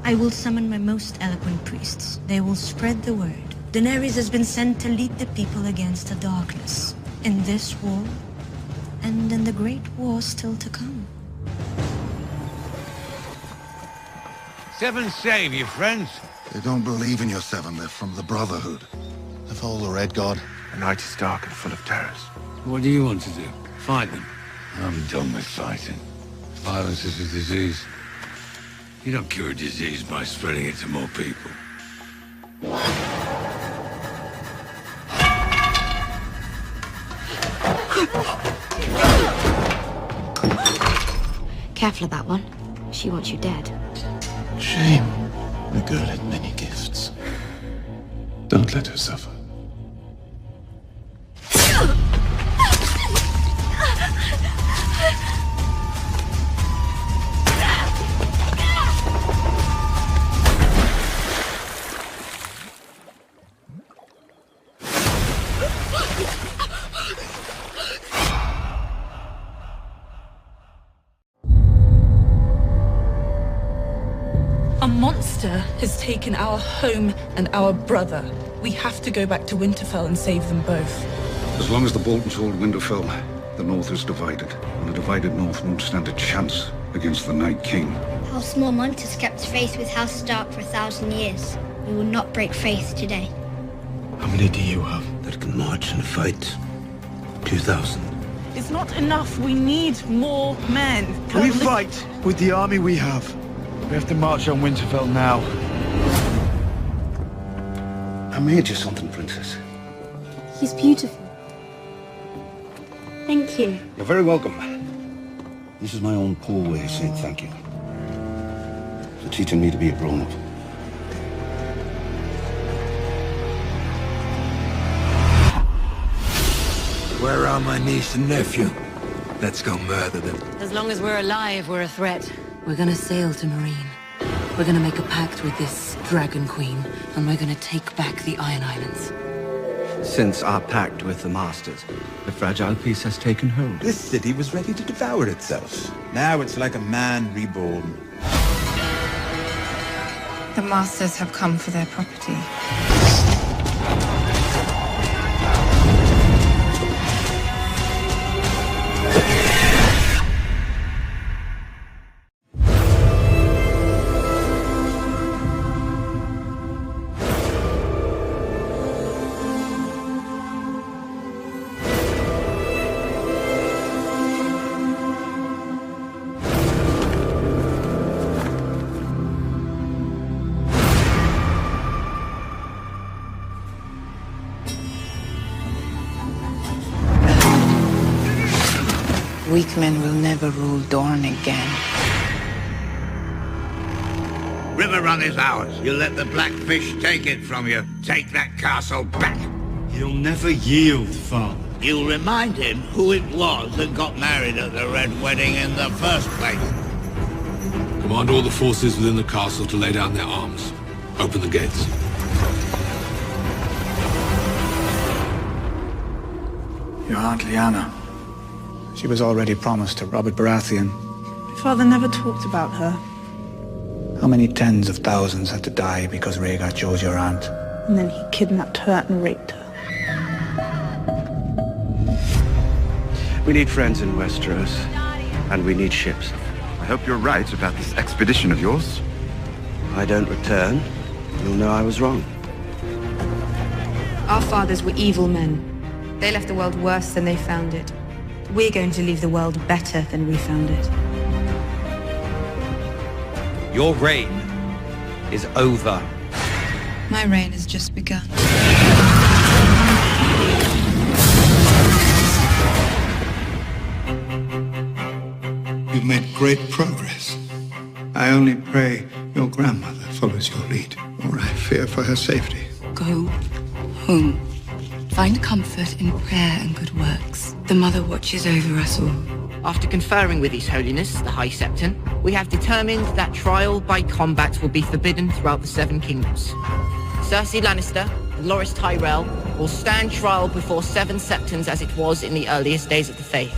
I will summon my most eloquent priests. They will spread the word. Daenerys has been sent to lead the people against the darkness. In this war, and in the great war still to come. Seven save you, friends. They don't believe in your seven. They're from the Brotherhood. They follow the Red God. The night is dark and full of terrors. What do you want to do? Fight them? I'm done with fighting. Violence is a disease. You don't cure a disease by spreading it to more people. Careful of that one. She wants you dead. Shame. The girl had many gifts. Don't let her suffer. A monster has taken our home and our brother. We have to go back to Winterfell and save them both. As long as the Boltons hold Winterfell, the North is divided, and the divided North won't stand a chance against the Night King. House Mormont has kept faith with House Stark for 1,000 years. We will not break faith today. How many do you have that can march and fight? 2,000. It's not enough. We need more men. We fight with the army we have. We have to march on Winterfell now. I made you something, Princess. He's beautiful. Thank you. You're very welcome. This is my own poor way of saying thank you. For teaching me to be a grown-up. Where are my niece and nephew? Let's go murder them. As long as we're alive, we're a threat. We're gonna sail to Marine. We're gonna make a pact with this Dragon Queen, and we're gonna take back the Iron Islands. Since our pact with the Masters, the fragile peace has taken hold. This city was ready to devour itself. Now it's like a man reborn. The Masters have come for their property. Weak men will never rule Dorne again. Riverrun is ours. You let the Blackfish take it from you. Take that castle back. He'll never yield, Father. You'll remind him who it was that got married at the Red Wedding in the first place. Command all the forces within the castle to lay down their arms. Open the gates. Your Aunt Lyanna. She was already promised to Robert Baratheon. My father never talked about her. How many tens of thousands had to die because Rhaegar chose your aunt? And then he kidnapped her and raped her. We need friends in Westeros, and we need ships. I hope you're right about this expedition of yours. If I don't return, you'll know I was wrong. Our fathers were evil men. They left the world worse than they found it. We're going to leave the world better than we found it. Your reign is over. My reign has just begun. You've made great progress. I only pray your grandmother follows your lead, or I fear for her safety. Go home. Find comfort in prayer and good works. The Mother watches over us all. After conferring with His Holiness, the High Septon, we have determined that trial by combat will be forbidden throughout the Seven Kingdoms. Cersei Lannister and Loras Tyrell will stand trial before Seven Septons as it was in the earliest days of the Faith.